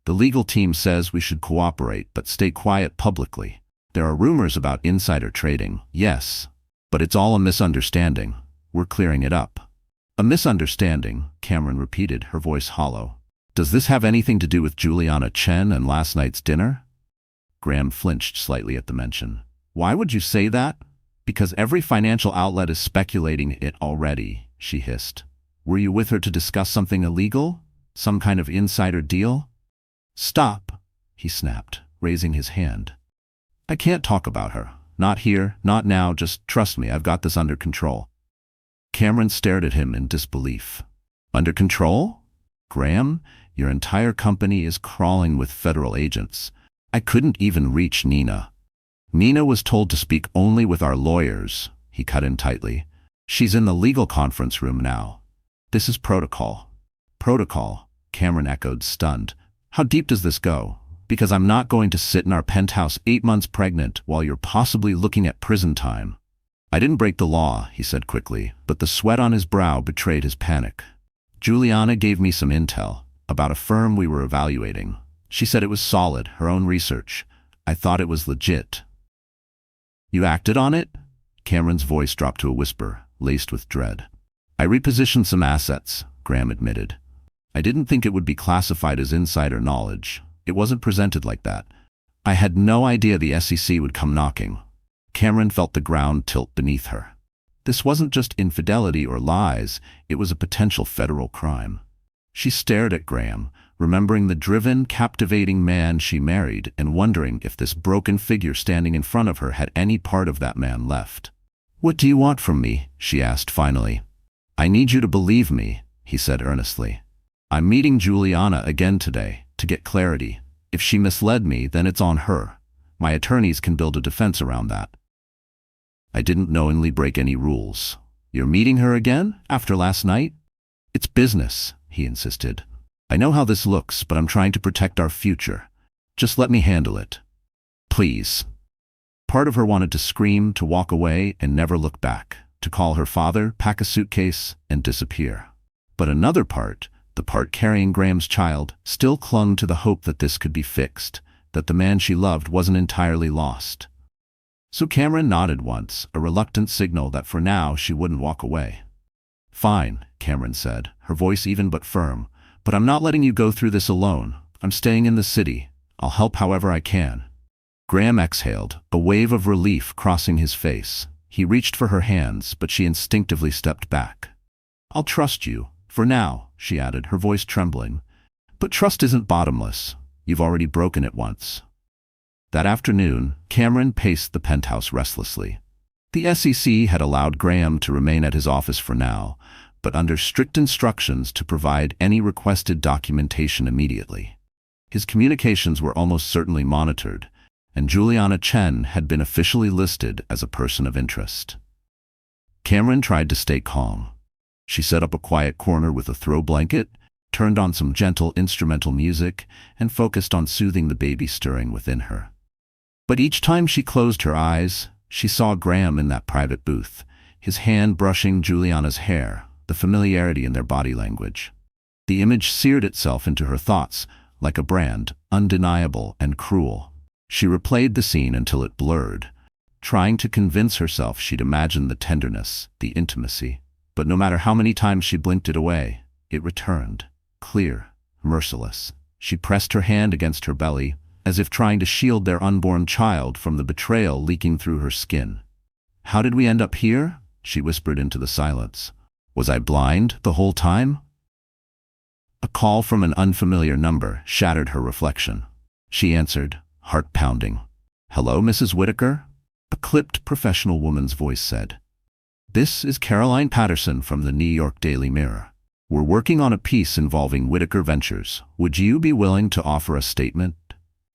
The legal team says we should cooperate but stay quiet publicly. There are rumors about insider trading, yes, but it's all a misunderstanding. We're clearing it up." "A misunderstanding," Cameron repeated, her voice hollow. "Does this have anything to do with Juliana Chen and last night's dinner?" Graham flinched slightly at the mention. "Why would you say that?" "Because every financial outlet is speculating it already," she hissed. "Were you with her to discuss something illegal? Some kind of insider deal?" "Stop," he snapped, raising his hand. "I can't talk about her. Not here, not now, just trust me, I've got this under control." Cameron stared at him in disbelief. "Under control? Graham, your entire company is crawling with federal agents. I couldn't even reach Nina." "Nina was told to speak only with our lawyers," he cut in tightly. "She's in the legal conference room now. This is protocol." "Protocol," Cameron echoed, stunned. "How deep does this go? Because I'm not going to sit in our penthouse 8 months pregnant while you're possibly looking at prison time." I didn't break the law, he said quickly, but the sweat on his brow betrayed his panic. Juliana gave me some intel about a firm we were evaluating. She said it was solid, her own research. I thought it was legit. You acted on it? Cameron's voice dropped to a whisper, laced with dread. I repositioned some assets, Graham admitted. I didn't think it would be classified as insider knowledge. It wasn't presented like that. I had no idea the SEC would come knocking. Cameron felt the ground tilt beneath her. This wasn't just infidelity or lies, it was a potential federal crime. She stared at Graham, remembering the driven, captivating man she married and wondering if this broken figure standing in front of her had any part of that man left. What do you want from me? She asked finally. I need you to believe me, he said earnestly. I'm meeting Juliana again today to get clarity. If she misled me, then it's on her. My attorneys can build a defense around that. I didn't knowingly break any rules. You're meeting her again after last night? It's business, he insisted. I know how this looks, but I'm trying to protect our future. Just let me handle it. Please. Part of her wanted to scream, to walk away and never look back, to call her father, pack a suitcase, and disappear. But another part, the part carrying Graham's child, still clung to the hope that this could be fixed, that the man she loved wasn't entirely lost. So Cameron nodded once, a reluctant signal that for now she wouldn't walk away. Fine, Cameron said, her voice even but firm, but I'm not letting you go through this alone. I'm staying in the city. I'll help however I can. Graham exhaled, a wave of relief crossing his face. He reached for her hands, but she instinctively stepped back. I'll trust you, for now, she added, her voice trembling. But trust isn't bottomless. You've already broken it once. That afternoon, Cameron paced the penthouse restlessly. The SEC had allowed Graham to remain at his office for now, but under strict instructions to provide any requested documentation immediately. His communications were almost certainly monitored, and Juliana Chen had been officially listed as a person of interest. Cameron tried to stay calm. She set up a quiet corner with a throw blanket, turned on some gentle instrumental music, and focused on soothing the baby stirring within her. But each time she closed her eyes, she saw Graham in that private booth, his hand brushing Juliana's hair, the familiarity in their body language. The image seared itself into her thoughts, like a brand, undeniable and cruel. She replayed the scene until it blurred, trying to convince herself she'd imagined the tenderness, the intimacy. But no matter how many times she blinked it away, it returned, clear, merciless. She pressed her hand against her belly, as if trying to shield their unborn child from the betrayal leaking through her skin. How did we end up here? She whispered into the silence. Was I blind the whole time? A call from an unfamiliar number shattered her reflection. She answered, heart pounding. Hello, Mrs. Whitaker? A clipped professional woman's voice said. This is Caroline Patterson from the New York Daily Mirror. We're working on a piece involving Whitaker Ventures. Would you be willing to offer a statement?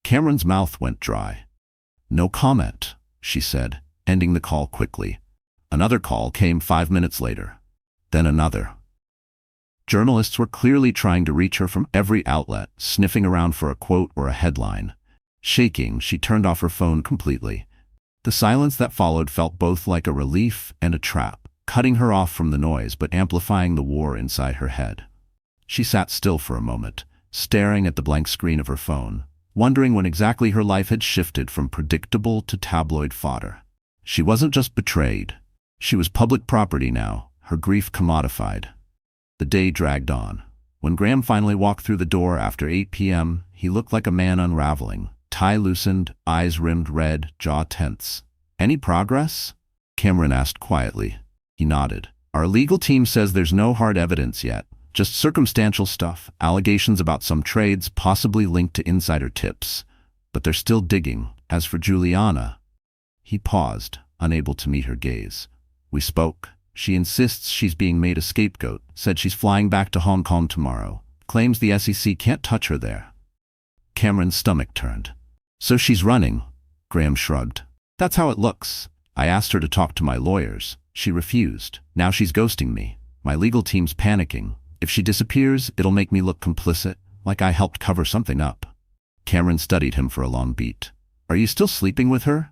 Cameron's mouth went dry. No comment, she said, ending the call quickly. Another call came 5 minutes later. Then another. Journalists were clearly trying to reach her from every outlet, sniffing around for a quote or a headline. Shaking, she turned off her phone completely. The silence that followed felt both like a relief and a trap, cutting her off from the noise but amplifying the war inside her head. She sat still for a moment, staring at the blank screen of her phone, wondering when exactly her life had shifted from predictable to tabloid fodder. She wasn't just betrayed. She was public property now, her grief commodified. The day dragged on. When Graham finally walked through the door after 8 p.m., he looked like a man unraveling. Tie loosened, eyes rimmed red, jaw tense. Any progress? Cameron asked quietly. He nodded. Our legal team says there's no hard evidence yet. Just circumstantial stuff, allegations about some trades possibly linked to insider tips. But they're still digging. As for Juliana... He paused, unable to meet her gaze. We spoke. She insists she's being made a scapegoat, said she's flying back to Hong Kong tomorrow, claims the SEC can't touch her there. Cameron's stomach turned. So she's running, Graham shrugged. That's how it looks. I asked her to talk to my lawyers. She refused. Now she's ghosting me. My legal team's panicking. If she disappears, it'll make me look complicit, like I helped cover something up. Cameron studied him for a long beat. Are you still sleeping with her?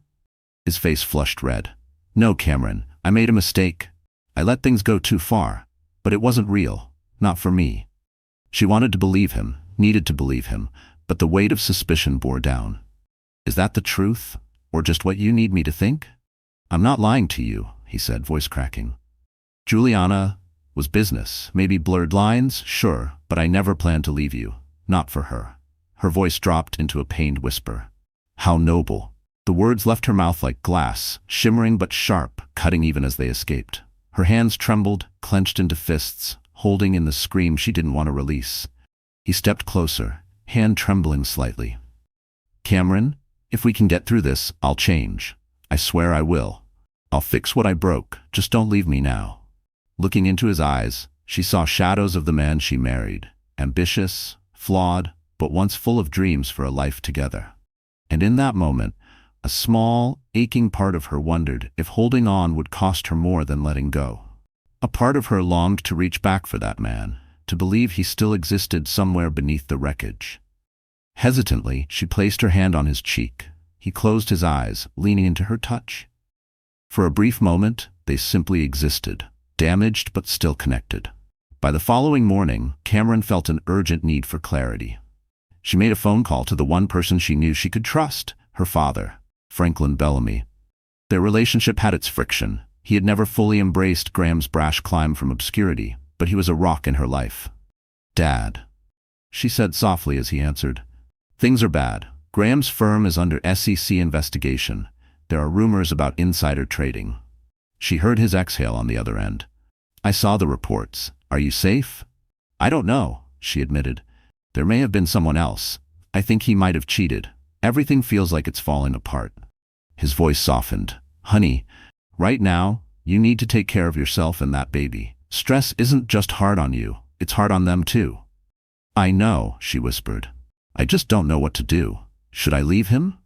His face flushed red. No, Cameron, I made a mistake. I let things go too far. But it wasn't real. Not for me. She wanted to believe him, needed to believe him, but the weight of suspicion bore down. Is that the truth? Or just what you need me to think? I'm not lying to you, he said, voice cracking. Juliana was business, maybe blurred lines, sure, but I never planned to leave you. Not for her. Her voice dropped into a pained whisper. How noble. The words left her mouth like glass, shimmering but sharp, cutting even as they escaped. Her hands trembled, clenched into fists, holding in the scream she didn't want to release. He stepped closer, hand trembling slightly. Cameron, if we can get through this, I'll change. I swear I will. I'll fix what I broke, just don't leave me now. Looking into his eyes, she saw shadows of the man she married, ambitious, flawed, but once full of dreams for a life together. And in that moment, a small, aching part of her wondered if holding on would cost her more than letting go. A part of her longed to reach back for that man, to believe he still existed somewhere beneath the wreckage. Hesitantly, she placed her hand on his cheek. He closed his eyes, leaning into her touch. For a brief moment, they simply existed, damaged but still connected. By the following morning, Cameron felt an urgent need for clarity. She made a phone call to the one person she knew she could trust, her father, Franklin Bellamy. Their relationship had its friction. He had never fully embraced Graham's brash climb from obscurity, but he was a rock in her life. Dad, she said softly as he answered. Things are bad. Graham's firm is under SEC investigation. There are rumors about insider trading. She heard his exhale on the other end. I saw the reports. Are you safe? I don't know, she admitted. There may have been someone else. I think he might have cheated. Everything feels like it's falling apart. His voice softened. Honey, right now, you need to take care of yourself and that baby. Stress isn't just hard on you, it's hard on them too. I know, she whispered. I just don't know what to do. Should I leave him?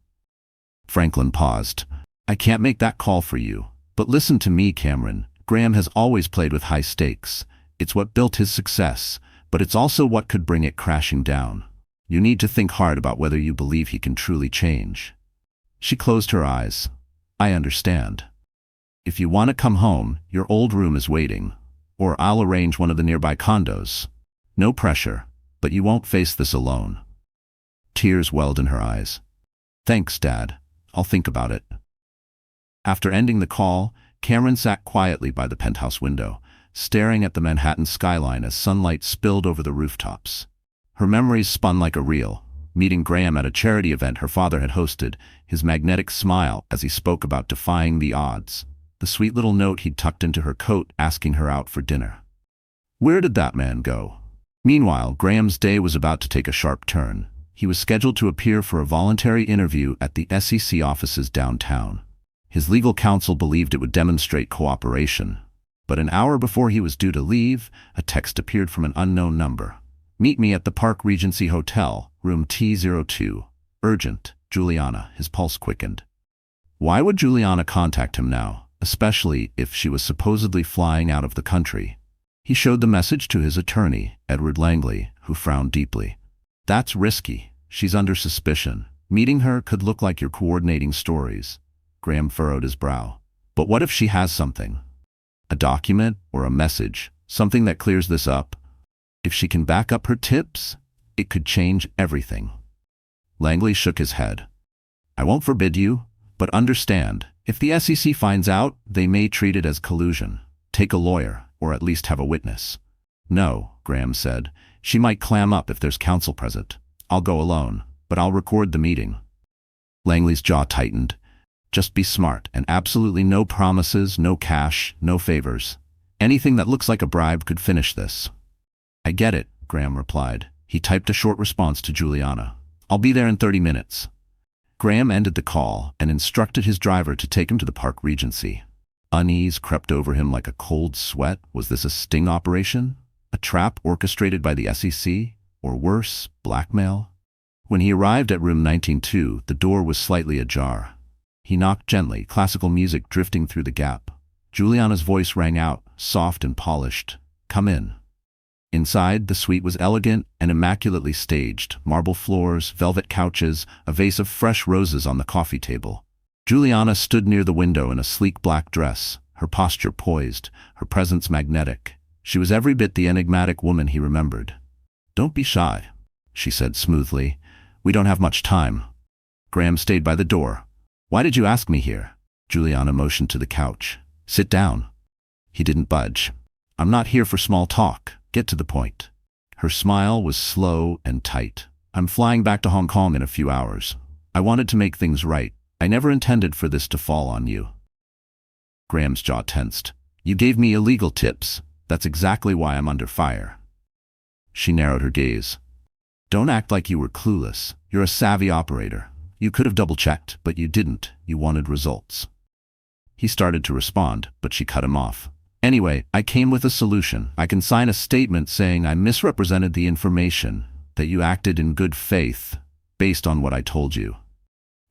Franklin paused. I can't make that call for you. But listen to me, Cameron. Graham has always played with high stakes. It's what built his success, but it's also what could bring it crashing down. You need to think hard about whether you believe he can truly change. She closed her eyes. I understand. If you want to come home, your old room is waiting. Or I'll arrange one of the nearby condos. No pressure, but you won't face this alone. Tears welled in her eyes. Thanks, Dad. I'll think about it. After ending the call, Cameron sat quietly by the penthouse window, staring at the Manhattan skyline as sunlight spilled over the rooftops. Her memories spun like a reel, meeting Graham at a charity event her father had hosted, his magnetic smile as he spoke about defying the odds, the sweet little note he'd tucked into her coat asking her out for dinner. Where did that man go? Meanwhile, Graham's day was about to take a sharp turn. He was scheduled to appear for a voluntary interview at the SEC offices downtown. His legal counsel believed it would demonstrate cooperation. But an hour before he was due to leave, a text appeared from an unknown number. Meet me at the Park Regency Hotel, room T02. Urgent, Juliana. His pulse quickened. Why would Juliana contact him now, especially if she was supposedly flying out of the country? He showed the message to his attorney, Edward Langley, who frowned deeply. That's risky. She's under suspicion. Meeting her could look like you're coordinating stories. Graham furrowed his brow. But what if she has something? A document or a message, something that clears this up? If she can back up her tips, it could change everything. Langley shook his head. I won't forbid you, but understand, if the SEC finds out, they may treat it as collusion. Take a lawyer, or at least have a witness. No, Graham said. She might clam up if there's counsel present. I'll go alone, but I'll record the meeting. Langley's jaw tightened. Just be smart, and absolutely no promises, no cash, no favors. Anything that looks like a bribe could finish this. I get it, Graham replied. He typed a short response to Juliana. I'll be there in 30 minutes. Graham ended the call and instructed his driver to take him to the Park Regency. Unease crept over him like a cold sweat. Was this a sting operation? A trap orchestrated by the SEC? Or worse, blackmail? When he arrived at room 192, the door was slightly ajar. He knocked gently, classical music drifting through the gap. Juliana's voice rang out, soft and polished. Come in. Inside, the suite was elegant and immaculately staged, marble floors, velvet couches, a vase of fresh roses on the coffee table. Juliana stood near the window in a sleek black dress, her posture poised, her presence magnetic. She was every bit the enigmatic woman he remembered. "Don't be shy," she said smoothly. "We don't have much time." Graham stayed by the door. "Why did you ask me here?" Juliana motioned to the couch. "Sit down." He didn't budge. "I'm not here for small talk. Get to the point." Her smile was slow and tight. "I'm flying back to Hong Kong in a few hours. I wanted to make things right. I never intended for this to fall on you." Graham's jaw tensed. "You gave me illegal tips. That's exactly why I'm under fire." She narrowed her gaze. "Don't act like you were clueless. You're a savvy operator. You could have double-checked, but you didn't. You wanted results." He started to respond, but she cut him off. "Anyway, I came with a solution. I can sign a statement saying I misrepresented the information, that you acted in good faith, based on what I told you."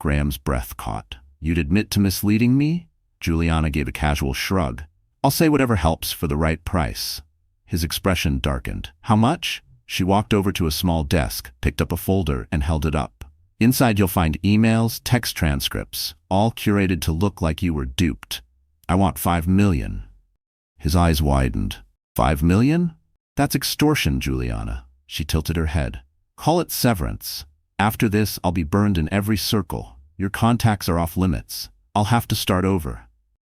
Graham's breath caught. "You'd admit to misleading me?" Juliana gave a casual shrug. "I'll say whatever helps for the right price." His expression darkened. "How much?" She walked over to a small desk, picked up a folder, and held it up. "Inside you'll find emails, text transcripts, all curated to look like you were duped. I want 5 million. His eyes widened. 5 million? That's extortion, Juliana. She tilted her head. "Call it severance. After this, I'll be burned in every circle. Your contacts are off limits. I'll have to start over."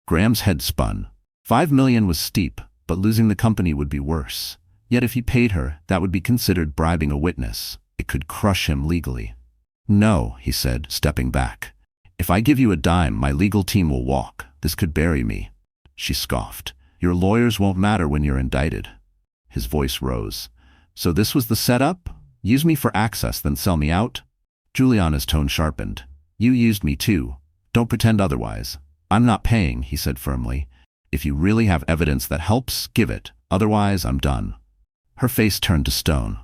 Graham's head spun. 5 million was steep, but losing the company would be worse. Yet if he paid her, that would be considered bribing a witness. It could crush him legally. "No," he said, stepping back. "If I give you a dime, my legal team will walk. This could bury me." She scoffed. "Your lawyers won't matter when you're indicted." His voice rose. "So this was the setup? Use me for access, then sell me out?" Juliana's tone sharpened. "You used me too. Don't pretend otherwise." "I'm not paying," he said firmly. "If you really have evidence that helps, give it. Otherwise, I'm done." Her face turned to stone.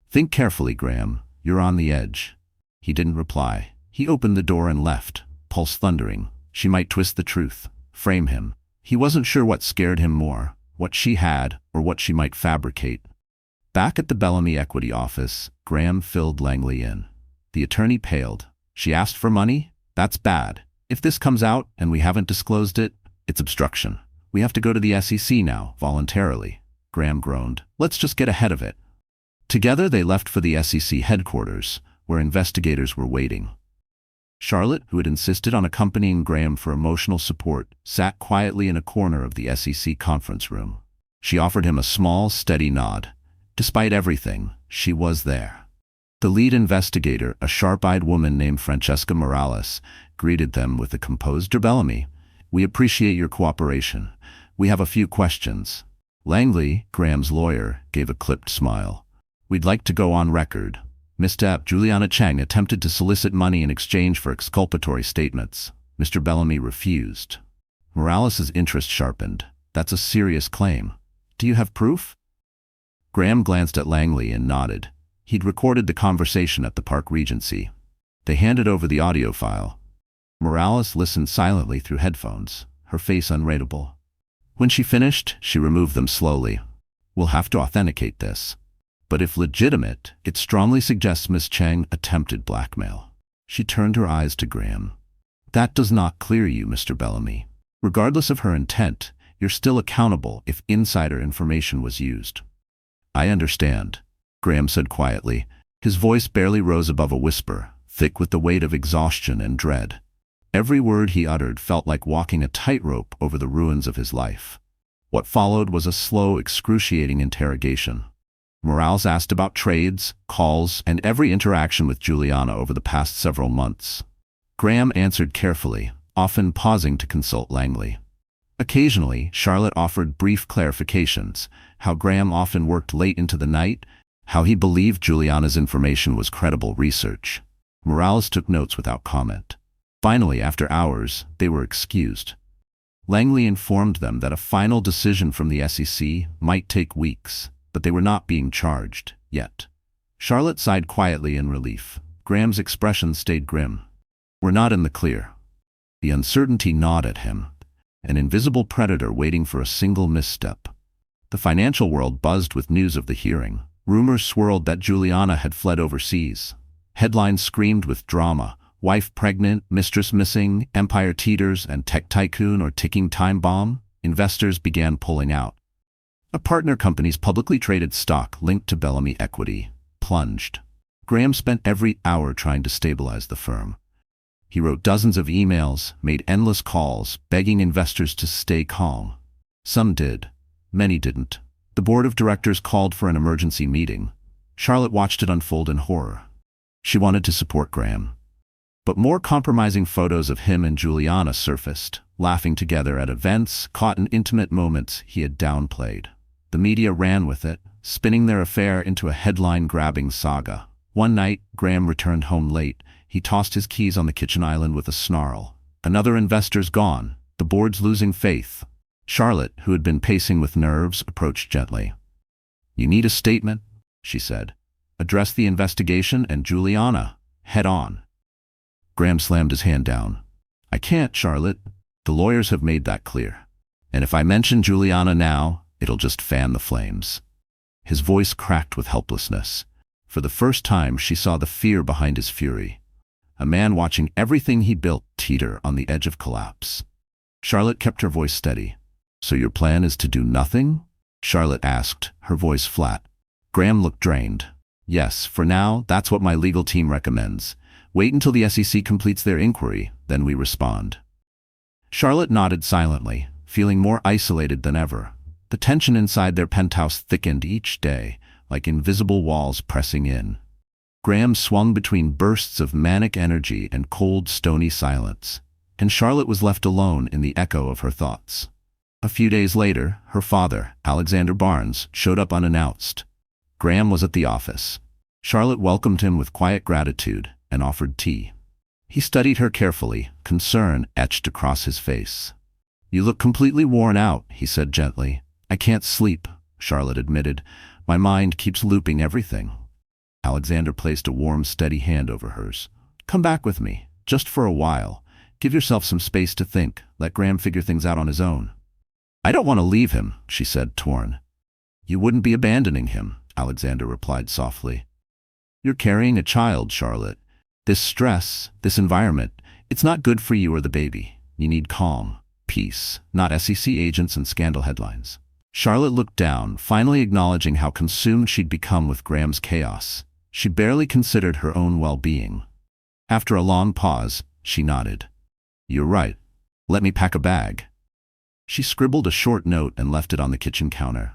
"Think carefully, Graham. You're on the edge." He didn't reply. He opened the door and left, pulse thundering. She might twist the truth, frame him. He wasn't sure what scared him more, what she had or what she might fabricate. Back at the Bellamy Equity office, Graham filled Langley in. The attorney paled. "She asked for money? That's bad. If this comes out and we haven't disclosed it, it's obstruction. We have to go to the SEC now, voluntarily." Graham groaned. "Let's just get ahead of it." Together they left for the SEC headquarters, where investigators were waiting. Charlotte, who had insisted on accompanying Graham for emotional support, sat quietly in a corner of the SEC conference room. She offered him a small, steady nod. Despite everything, she was there. The lead investigator, a sharp-eyed woman named Francesca Morales, greeted them with a composed "Mr. Bellamy, we appreciate your cooperation. We have a few questions." Langley, Graham's lawyer, gave a clipped smile. "We'd like to go on record. Mr. Juliana Chang attempted to solicit money in exchange for exculpatory statements. Mr. Bellamy refused." Morales' interest sharpened. "That's a serious claim. Do you have proof?" Graham glanced at Langley and nodded. He'd recorded the conversation at the Park Regency. They handed over the audio file. Morales listened silently through headphones, her face unreadable. When she finished, she removed them slowly. "We'll have to authenticate this. But if legitimate, it strongly suggests Miss Chang attempted blackmail." She turned her eyes to Graham. "That does not clear you, Mr. Bellamy. Regardless of her intent, you're still accountable if insider information was used." "I understand," Graham said quietly. His voice barely rose above a whisper, thick with the weight of exhaustion and dread. Every word he uttered felt like walking a tightrope over the ruins of his life. What followed was a slow, excruciating interrogation. Morales asked about trades, calls, and every interaction with Juliana over the past several months. Graham answered carefully, often pausing to consult Langley. Occasionally, Charlotte offered brief clarifications, how Graham often worked late into the night, how he believed Juliana's information was credible research. Morales took notes without comment. Finally, after hours, they were excused. Langley informed them that a final decision from the SEC might take weeks, but they were not being charged, yet. Charlotte sighed quietly in relief. Graham's expression stayed grim. "We're not in the clear." The uncertainty gnawed at him, an invisible predator waiting for a single misstep. The financial world buzzed with news of the hearing. Rumors swirled that Juliana had fled overseas. Headlines screamed with drama: wife pregnant, mistress missing, empire teeters, and tech tycoon or ticking time bomb. investors began pulling out. A partner company's publicly traded stock linked to Bellamy equity plunged. Graham spent every hour trying to stabilize the firm. He wrote dozens of emails, made endless calls, begging investors to stay calm. Some did. Many didn't. The board of directors called for an emergency meeting. Charlotte watched it unfold in horror. She wanted to support Graham. But more compromising photos of him and Juliana surfaced, laughing together at events, caught in intimate moments he had downplayed. The media ran with it, spinning their affair into a headline-grabbing saga. One night, Graham returned home late. He tossed his keys on the kitchen island with a snarl. Another investor's gone. The board's losing faith. Charlotte, who had been pacing with nerves, approached gently. "You need a statement," she said. "Address the investigation and Juliana, head on." Graham slammed his hand down. "I can't, Charlotte. The lawyers have made that clear. And if I mention Juliana now, it'll just fan the flames." His voice cracked with helplessness. For the first time, she saw the fear behind his fury. A man watching everything he built teeter on the edge of collapse. Charlotte kept her voice steady. "So your plan is to do nothing?" Charlotte asked, her voice flat. Graham looked drained. "Yes, for now, that's what my legal team recommends. Wait until the SEC completes their inquiry, then we respond." Charlotte nodded silently, feeling more isolated than ever. The tension inside their penthouse thickened each day, like invisible walls pressing in. Graham swung between bursts of manic energy and cold, stony silence, and Charlotte was left alone in the echo of her thoughts. A few days later, her father, Alexander Barnes, showed up unannounced. Graham was at the office. Charlotte welcomed him with quiet gratitude and offered tea. He studied her carefully, concern etched across his face. "You look completely worn out," he said gently. "I can't sleep," Charlotte admitted. "My mind keeps looping everything." Alexander placed a warm, steady hand over hers. "Come back with me, just for a while. Give yourself some space to think. Let Graham figure things out on his own." "I don't want to leave him," she said, torn. "You wouldn't be abandoning him," Alexander replied softly. "You're carrying a child, Charlotte. This stress, this environment, it's not good for you or the baby. You need calm, peace, not SEC agents and scandal headlines." Charlotte looked down, finally acknowledging how consumed she'd become with Graham's chaos. She barely considered her own well-being. After a long pause, she nodded. "You're right. Let me pack a bag." She scribbled a short note and left it on the kitchen counter.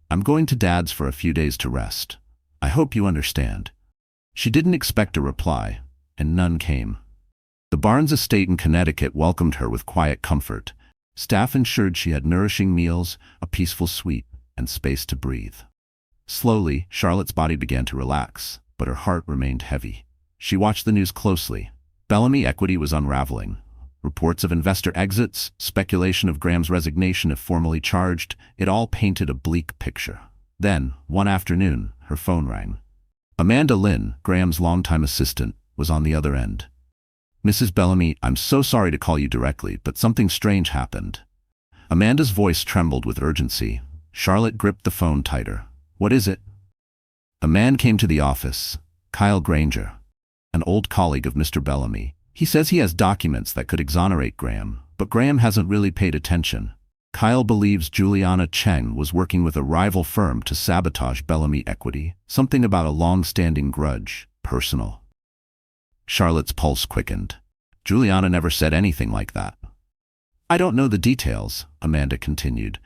"I'm going to Dad's for a few days to rest. I hope you understand." She didn't expect a reply, and none came. The Barnes estate in Connecticut welcomed her with quiet comfort. Staff ensured she had nourishing meals, a peaceful suite, and space to breathe. Slowly, Charlotte's body began to relax, but her heart remained heavy. She watched the news closely. Bellamy equity was unraveling. Reports of investor exits, speculation of Graham's resignation if formally charged, it all painted a bleak picture. Then, one afternoon, her phone rang. Amanda Lynn, Graham's longtime assistant, was on the other end. "Mrs. Bellamy, I'm so sorry to call you directly, but something strange happened." Amanda's voice trembled with urgency. Charlotte gripped the phone tighter. "What is it?" "A man came to the office, Kyle Granger, an old colleague of Mr. Bellamy. He says he has documents that could exonerate Graham, but Graham hasn't really paid attention. Kyle believes Juliana Cheng was working with a rival firm to sabotage Bellamy equity, something about a long-standing grudge, personal." Charlotte's pulse quickened. Juliana never said anything like that. "I don't know the details," Amanda continued.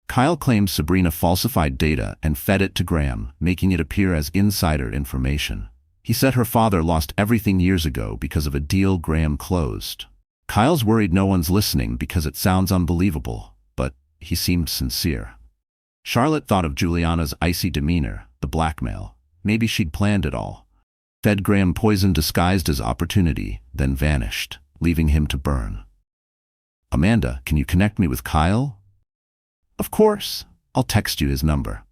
"Kyle claims Sabrina falsified data and fed it to Graham, making it appear as insider information. He said her father lost everything years ago because of a deal Graham closed. Kyle's worried no one's listening because it sounds unbelievable, but he seemed sincere." Charlotte thought of Juliana's icy demeanor, the blackmail. Maybe she'd planned it all. Fed Graham poison disguised as opportunity, then vanished, leaving him to burn. "Amanda, can you connect me with Kyle?" "Of course. I'll text you his number."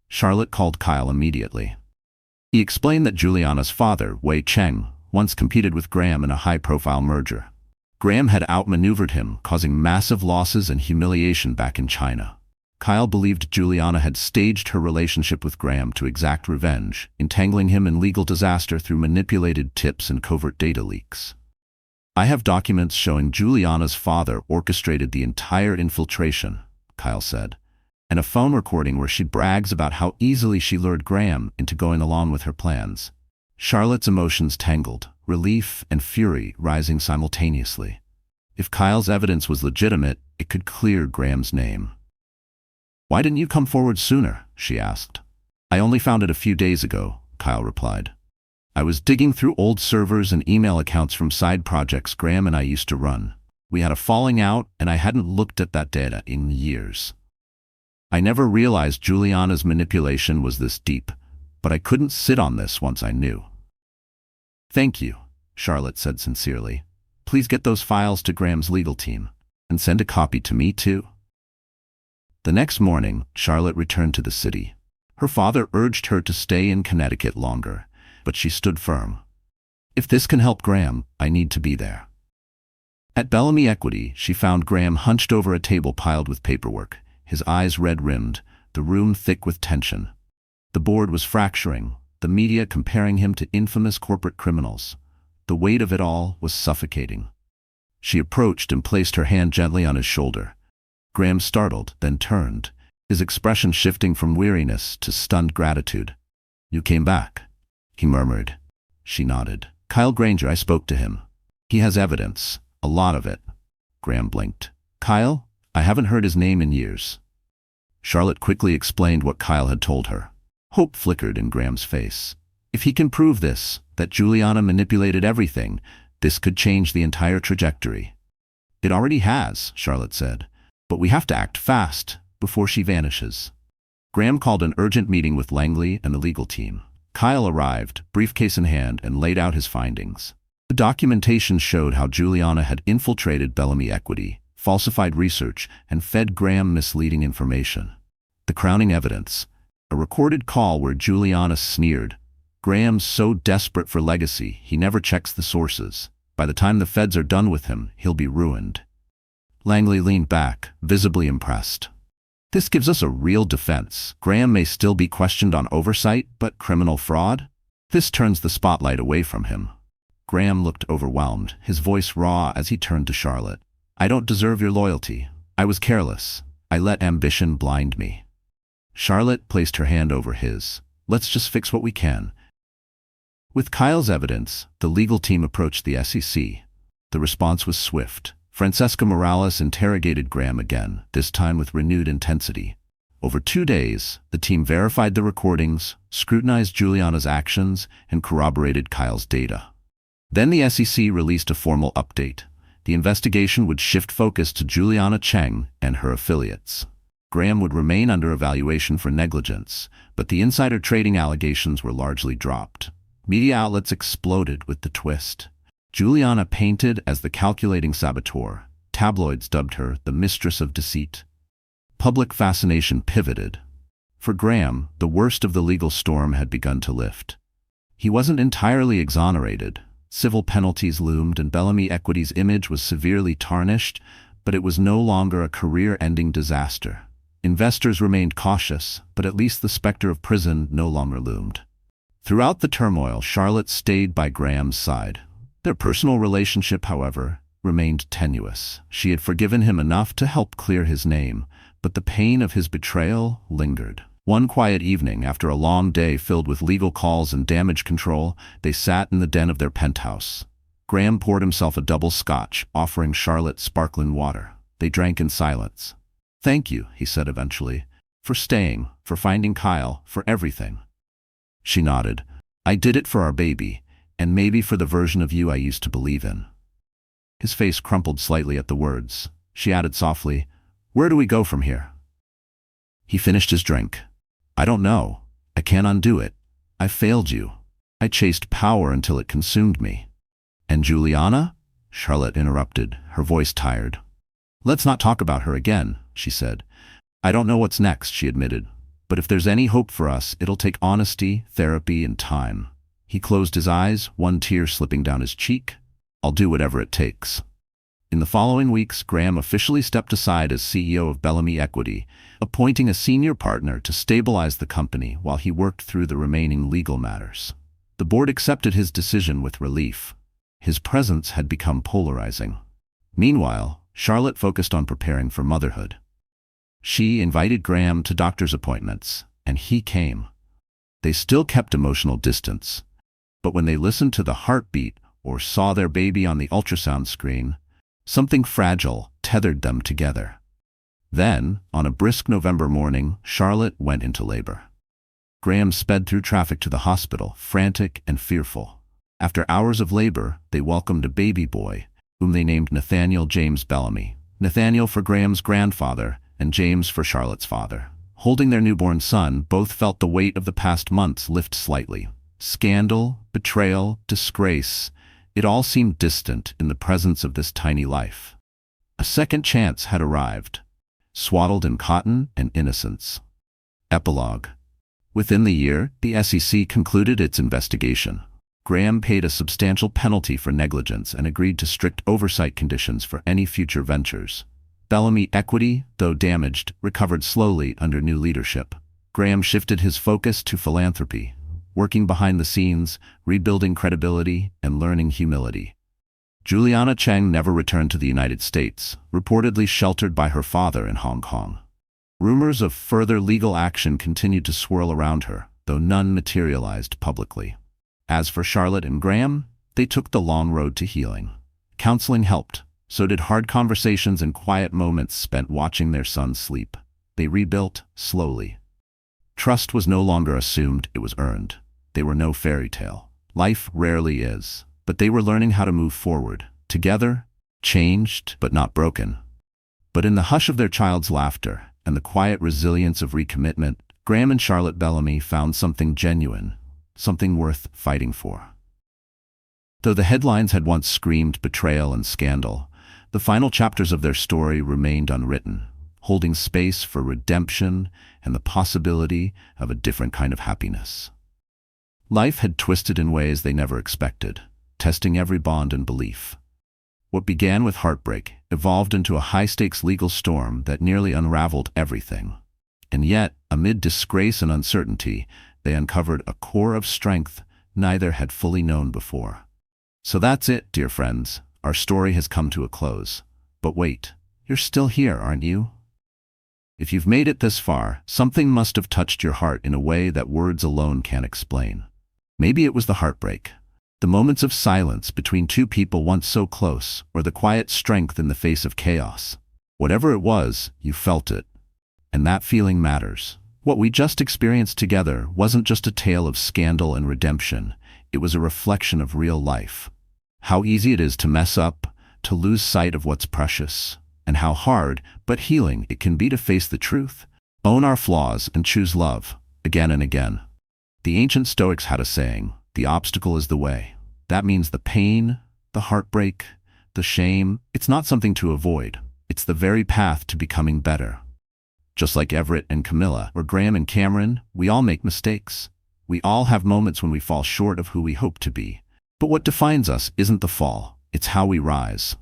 Charlotte called Kyle immediately. He explained that Juliana's father, Wei Cheng, once competed with Graham in a high-profile merger. Graham had outmaneuvered him, causing massive losses and humiliation back in China. Kyle believed Juliana had staged her relationship with Graham to exact revenge, entangling him in legal disaster through manipulated tips and covert data leaks. I have documents showing Juliana's father orchestrated the entire infiltration, Kyle said, and a phone recording where she brags about how easily she lured Graham into going along with her plans. Charlotte's emotions tangled, relief and fury rising simultaneously. If Kyle's evidence was legitimate, it could clear Graham's name. "Why didn't you come forward sooner?" she asked. "I only found it a few days ago," Kyle replied. "I was digging through old servers and email accounts from side projects Graham and I used to run. We had a falling out, and I hadn't looked at that data in years. I never realized Juliana's manipulation was this deep, but I couldn't sit on this once I knew." "Thank you," Charlotte said sincerely. "Please get those files to Graham's legal team, and send a copy to me too." The next morning, Charlotte returned to the city. Her father urged her to stay in Connecticut longer, but she stood firm. "If this can help Graham, I need to be there." At Bellamy Equity, she found Graham hunched over a table piled with paperwork, his eyes red-rimmed, the room thick with tension. The board was fracturing, the media comparing him to infamous corporate criminals. The weight of it all was suffocating. She approached and placed her hand gently on his shoulder. Graham startled, then turned, his expression shifting from weariness to stunned gratitude. "You came back," he murmured. She nodded. "Kyle Granger, I spoke to him. He has evidence, a lot of it." Graham blinked. "Kyle? I haven't heard his name in years." Charlotte quickly explained what Kyle had told her. Hope flickered in Graham's face. If he can prove this, that Juliana manipulated everything, this could change the entire trajectory. "It already has," Charlotte said, "but we have to act fast, before she vanishes." Graham called an urgent meeting with Langley and the legal team. Kyle arrived, briefcase in hand, and laid out his findings. The documentation showed how Juliana had infiltrated Bellamy Equity, falsified research, and fed Graham misleading information. The crowning evidence: a recorded call where Juliana sneered, "Graham's so desperate for legacy, he never checks the sources. By the time the feds are done with him, he'll be ruined." Langley leaned back, visibly impressed. "This gives us a real defense. Graham may still be questioned on oversight, but criminal fraud? This turns the spotlight away from him." Graham looked overwhelmed, his voice raw as he turned to Charlotte. "I don't deserve your loyalty. I was careless. I let ambition blind me." Charlotte placed her hand over his. "Let's just fix what we can." With Kyle's evidence, the legal team approached the SEC. The response was swift. Francesca Morales interrogated Graham again, this time with renewed intensity. Over 2 days, the team verified the recordings, scrutinized Juliana's actions, and corroborated Kyle's data. Then the SEC released a formal update. The investigation would shift focus to Juliana Cheng and her affiliates. Graham would remain under evaluation for negligence, but the insider trading allegations were largely dropped. Media outlets exploded with the twist. Juliana painted as the calculating saboteur. Tabloids dubbed her the mistress of deceit. Public fascination pivoted. For Graham, the worst of the legal storm had begun to lift. He wasn't entirely exonerated. Civil penalties loomed and Bellamy Equity's image was severely tarnished, but it was no longer a career-ending disaster. Investors remained cautious, but at least the specter of prison no longer loomed. Throughout the turmoil, Charlotte stayed by Graham's side. Their personal relationship, however, remained tenuous. She had forgiven him enough to help clear his name, but the pain of his betrayal lingered. One quiet evening, after a long day filled with legal calls and damage control, they sat in the den of their penthouse. Graham poured himself a double scotch, offering Charlotte sparkling water. They drank in silence. "Thank you," he said eventually, "for staying, for finding Kyle, for everything." She nodded. "I did it for our baby, and maybe for the version of you I used to believe in." His face crumpled slightly at the words. She added softly, "Where do we go from here?" He finished his drink. "I don't know. I can't undo it. I failed you. I chased power until it consumed me." "And Juliana?" Charlotte interrupted, her voice tired. "Let's not talk about her again," she said. "I don't know what's next," she admitted. "But if there's any hope for us, it'll take honesty, therapy, and time." He closed his eyes, one tear slipping down his cheek. "I'll do whatever it takes." In the following weeks, Graham officially stepped aside as CEO of Bellamy Equity, appointing a senior partner to stabilize the company while he worked through the remaining legal matters. The board accepted his decision with relief. His presence had become polarizing. Meanwhile, Charlotte focused on preparing for motherhood. She invited Graham to doctor's appointments, and he came. They still kept emotional distance, but when they listened to the heartbeat or saw their baby on the ultrasound screen, something fragile tethered them together. Then, on a brisk November morning, Charlotte went into labor. Graham sped through traffic to the hospital, frantic and fearful. After hours of labor, they welcomed a baby boy, whom they named Nathaniel James Bellamy. Nathaniel for Graham's grandfather, and James for Charlotte's father. Holding their newborn son, both felt the weight of the past months lift slightly. Scandal, betrayal, disgrace, it all seemed distant in the presence of this tiny life. A second chance had arrived, swaddled in cotton and innocence. Epilogue. Within the year, the SEC concluded its investigation. Graham paid a substantial penalty for negligence and agreed to strict oversight conditions for any future ventures. Bellamy equity, though damaged, recovered slowly under new leadership. Graham shifted his focus to philanthropy, working behind the scenes, rebuilding credibility, and learning humility. Juliana Cheng never returned to the United States, reportedly sheltered by her father in Hong Kong. Rumors of further legal action continued to swirl around her, though none materialized publicly. As for Charlotte and Graham, they took the long road to healing. Counseling helped. So did hard conversations and quiet moments spent watching their son sleep. They rebuilt, slowly. Trust was no longer assumed, it was earned. They were no fairy tale. Life rarely is. But they were learning how to move forward. Together, changed, but not broken. But in the hush of their child's laughter, and the quiet resilience of recommitment, Graham and Charlotte Bellamy found something genuine, something worth fighting for. Though the headlines had once screamed betrayal and scandal, the final chapters of their story remained unwritten, holding space for redemption and the possibility of a different kind of happiness. Life had twisted in ways they never expected, testing every bond and belief. What began with heartbreak evolved into a high-stakes legal storm that nearly unraveled everything. And yet, amid disgrace and uncertainty, they uncovered a core of strength neither had fully known before. So that's it, dear friends. Our story has come to a close. But wait, you're still here, aren't you? If you've made it this far, something must have touched your heart in a way that words alone can't explain. Maybe it was the heartbreak, the moments of silence between two people once so close, or the quiet strength in the face of chaos. Whatever it was, you felt it. And that feeling matters. What we just experienced together wasn't just a tale of scandal and redemption. It was a reflection of real life. How easy it is to mess up, to lose sight of what's precious, and how hard, but healing, it can be to face the truth, own our flaws, and choose love, again and again. The ancient Stoics had a saying, the obstacle is the way. That means the pain, the heartbreak, the shame, it's not something to avoid. It's the very path to becoming better. Just like Everett and Camilla, or Graham and Cameron, we all make mistakes. We all have moments when we fall short of who we hope to be. But what defines us isn't the fall, it's how we rise.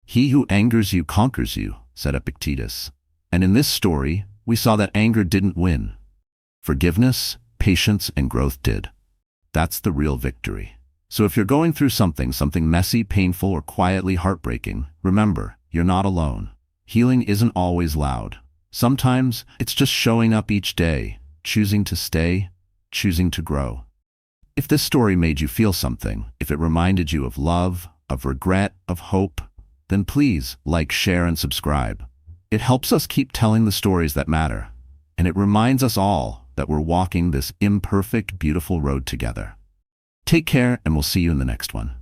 He who angers you conquers you, said Epictetus. And in this story, we saw that anger didn't win. Forgiveness, patience, and growth did. That's the real victory. So if you're going through something messy, painful, or quietly heartbreaking, remember, you're not alone. Healing isn't always loud. Sometimes, it's just showing up each day, choosing to stay, choosing to grow. If this story made you feel something, if it reminded you of love, of regret, of hope, then please like, share, and subscribe. It helps us keep telling the stories that matter, and it reminds us all that we're walking this imperfect, beautiful road together. Take care, and we'll see you in the next one.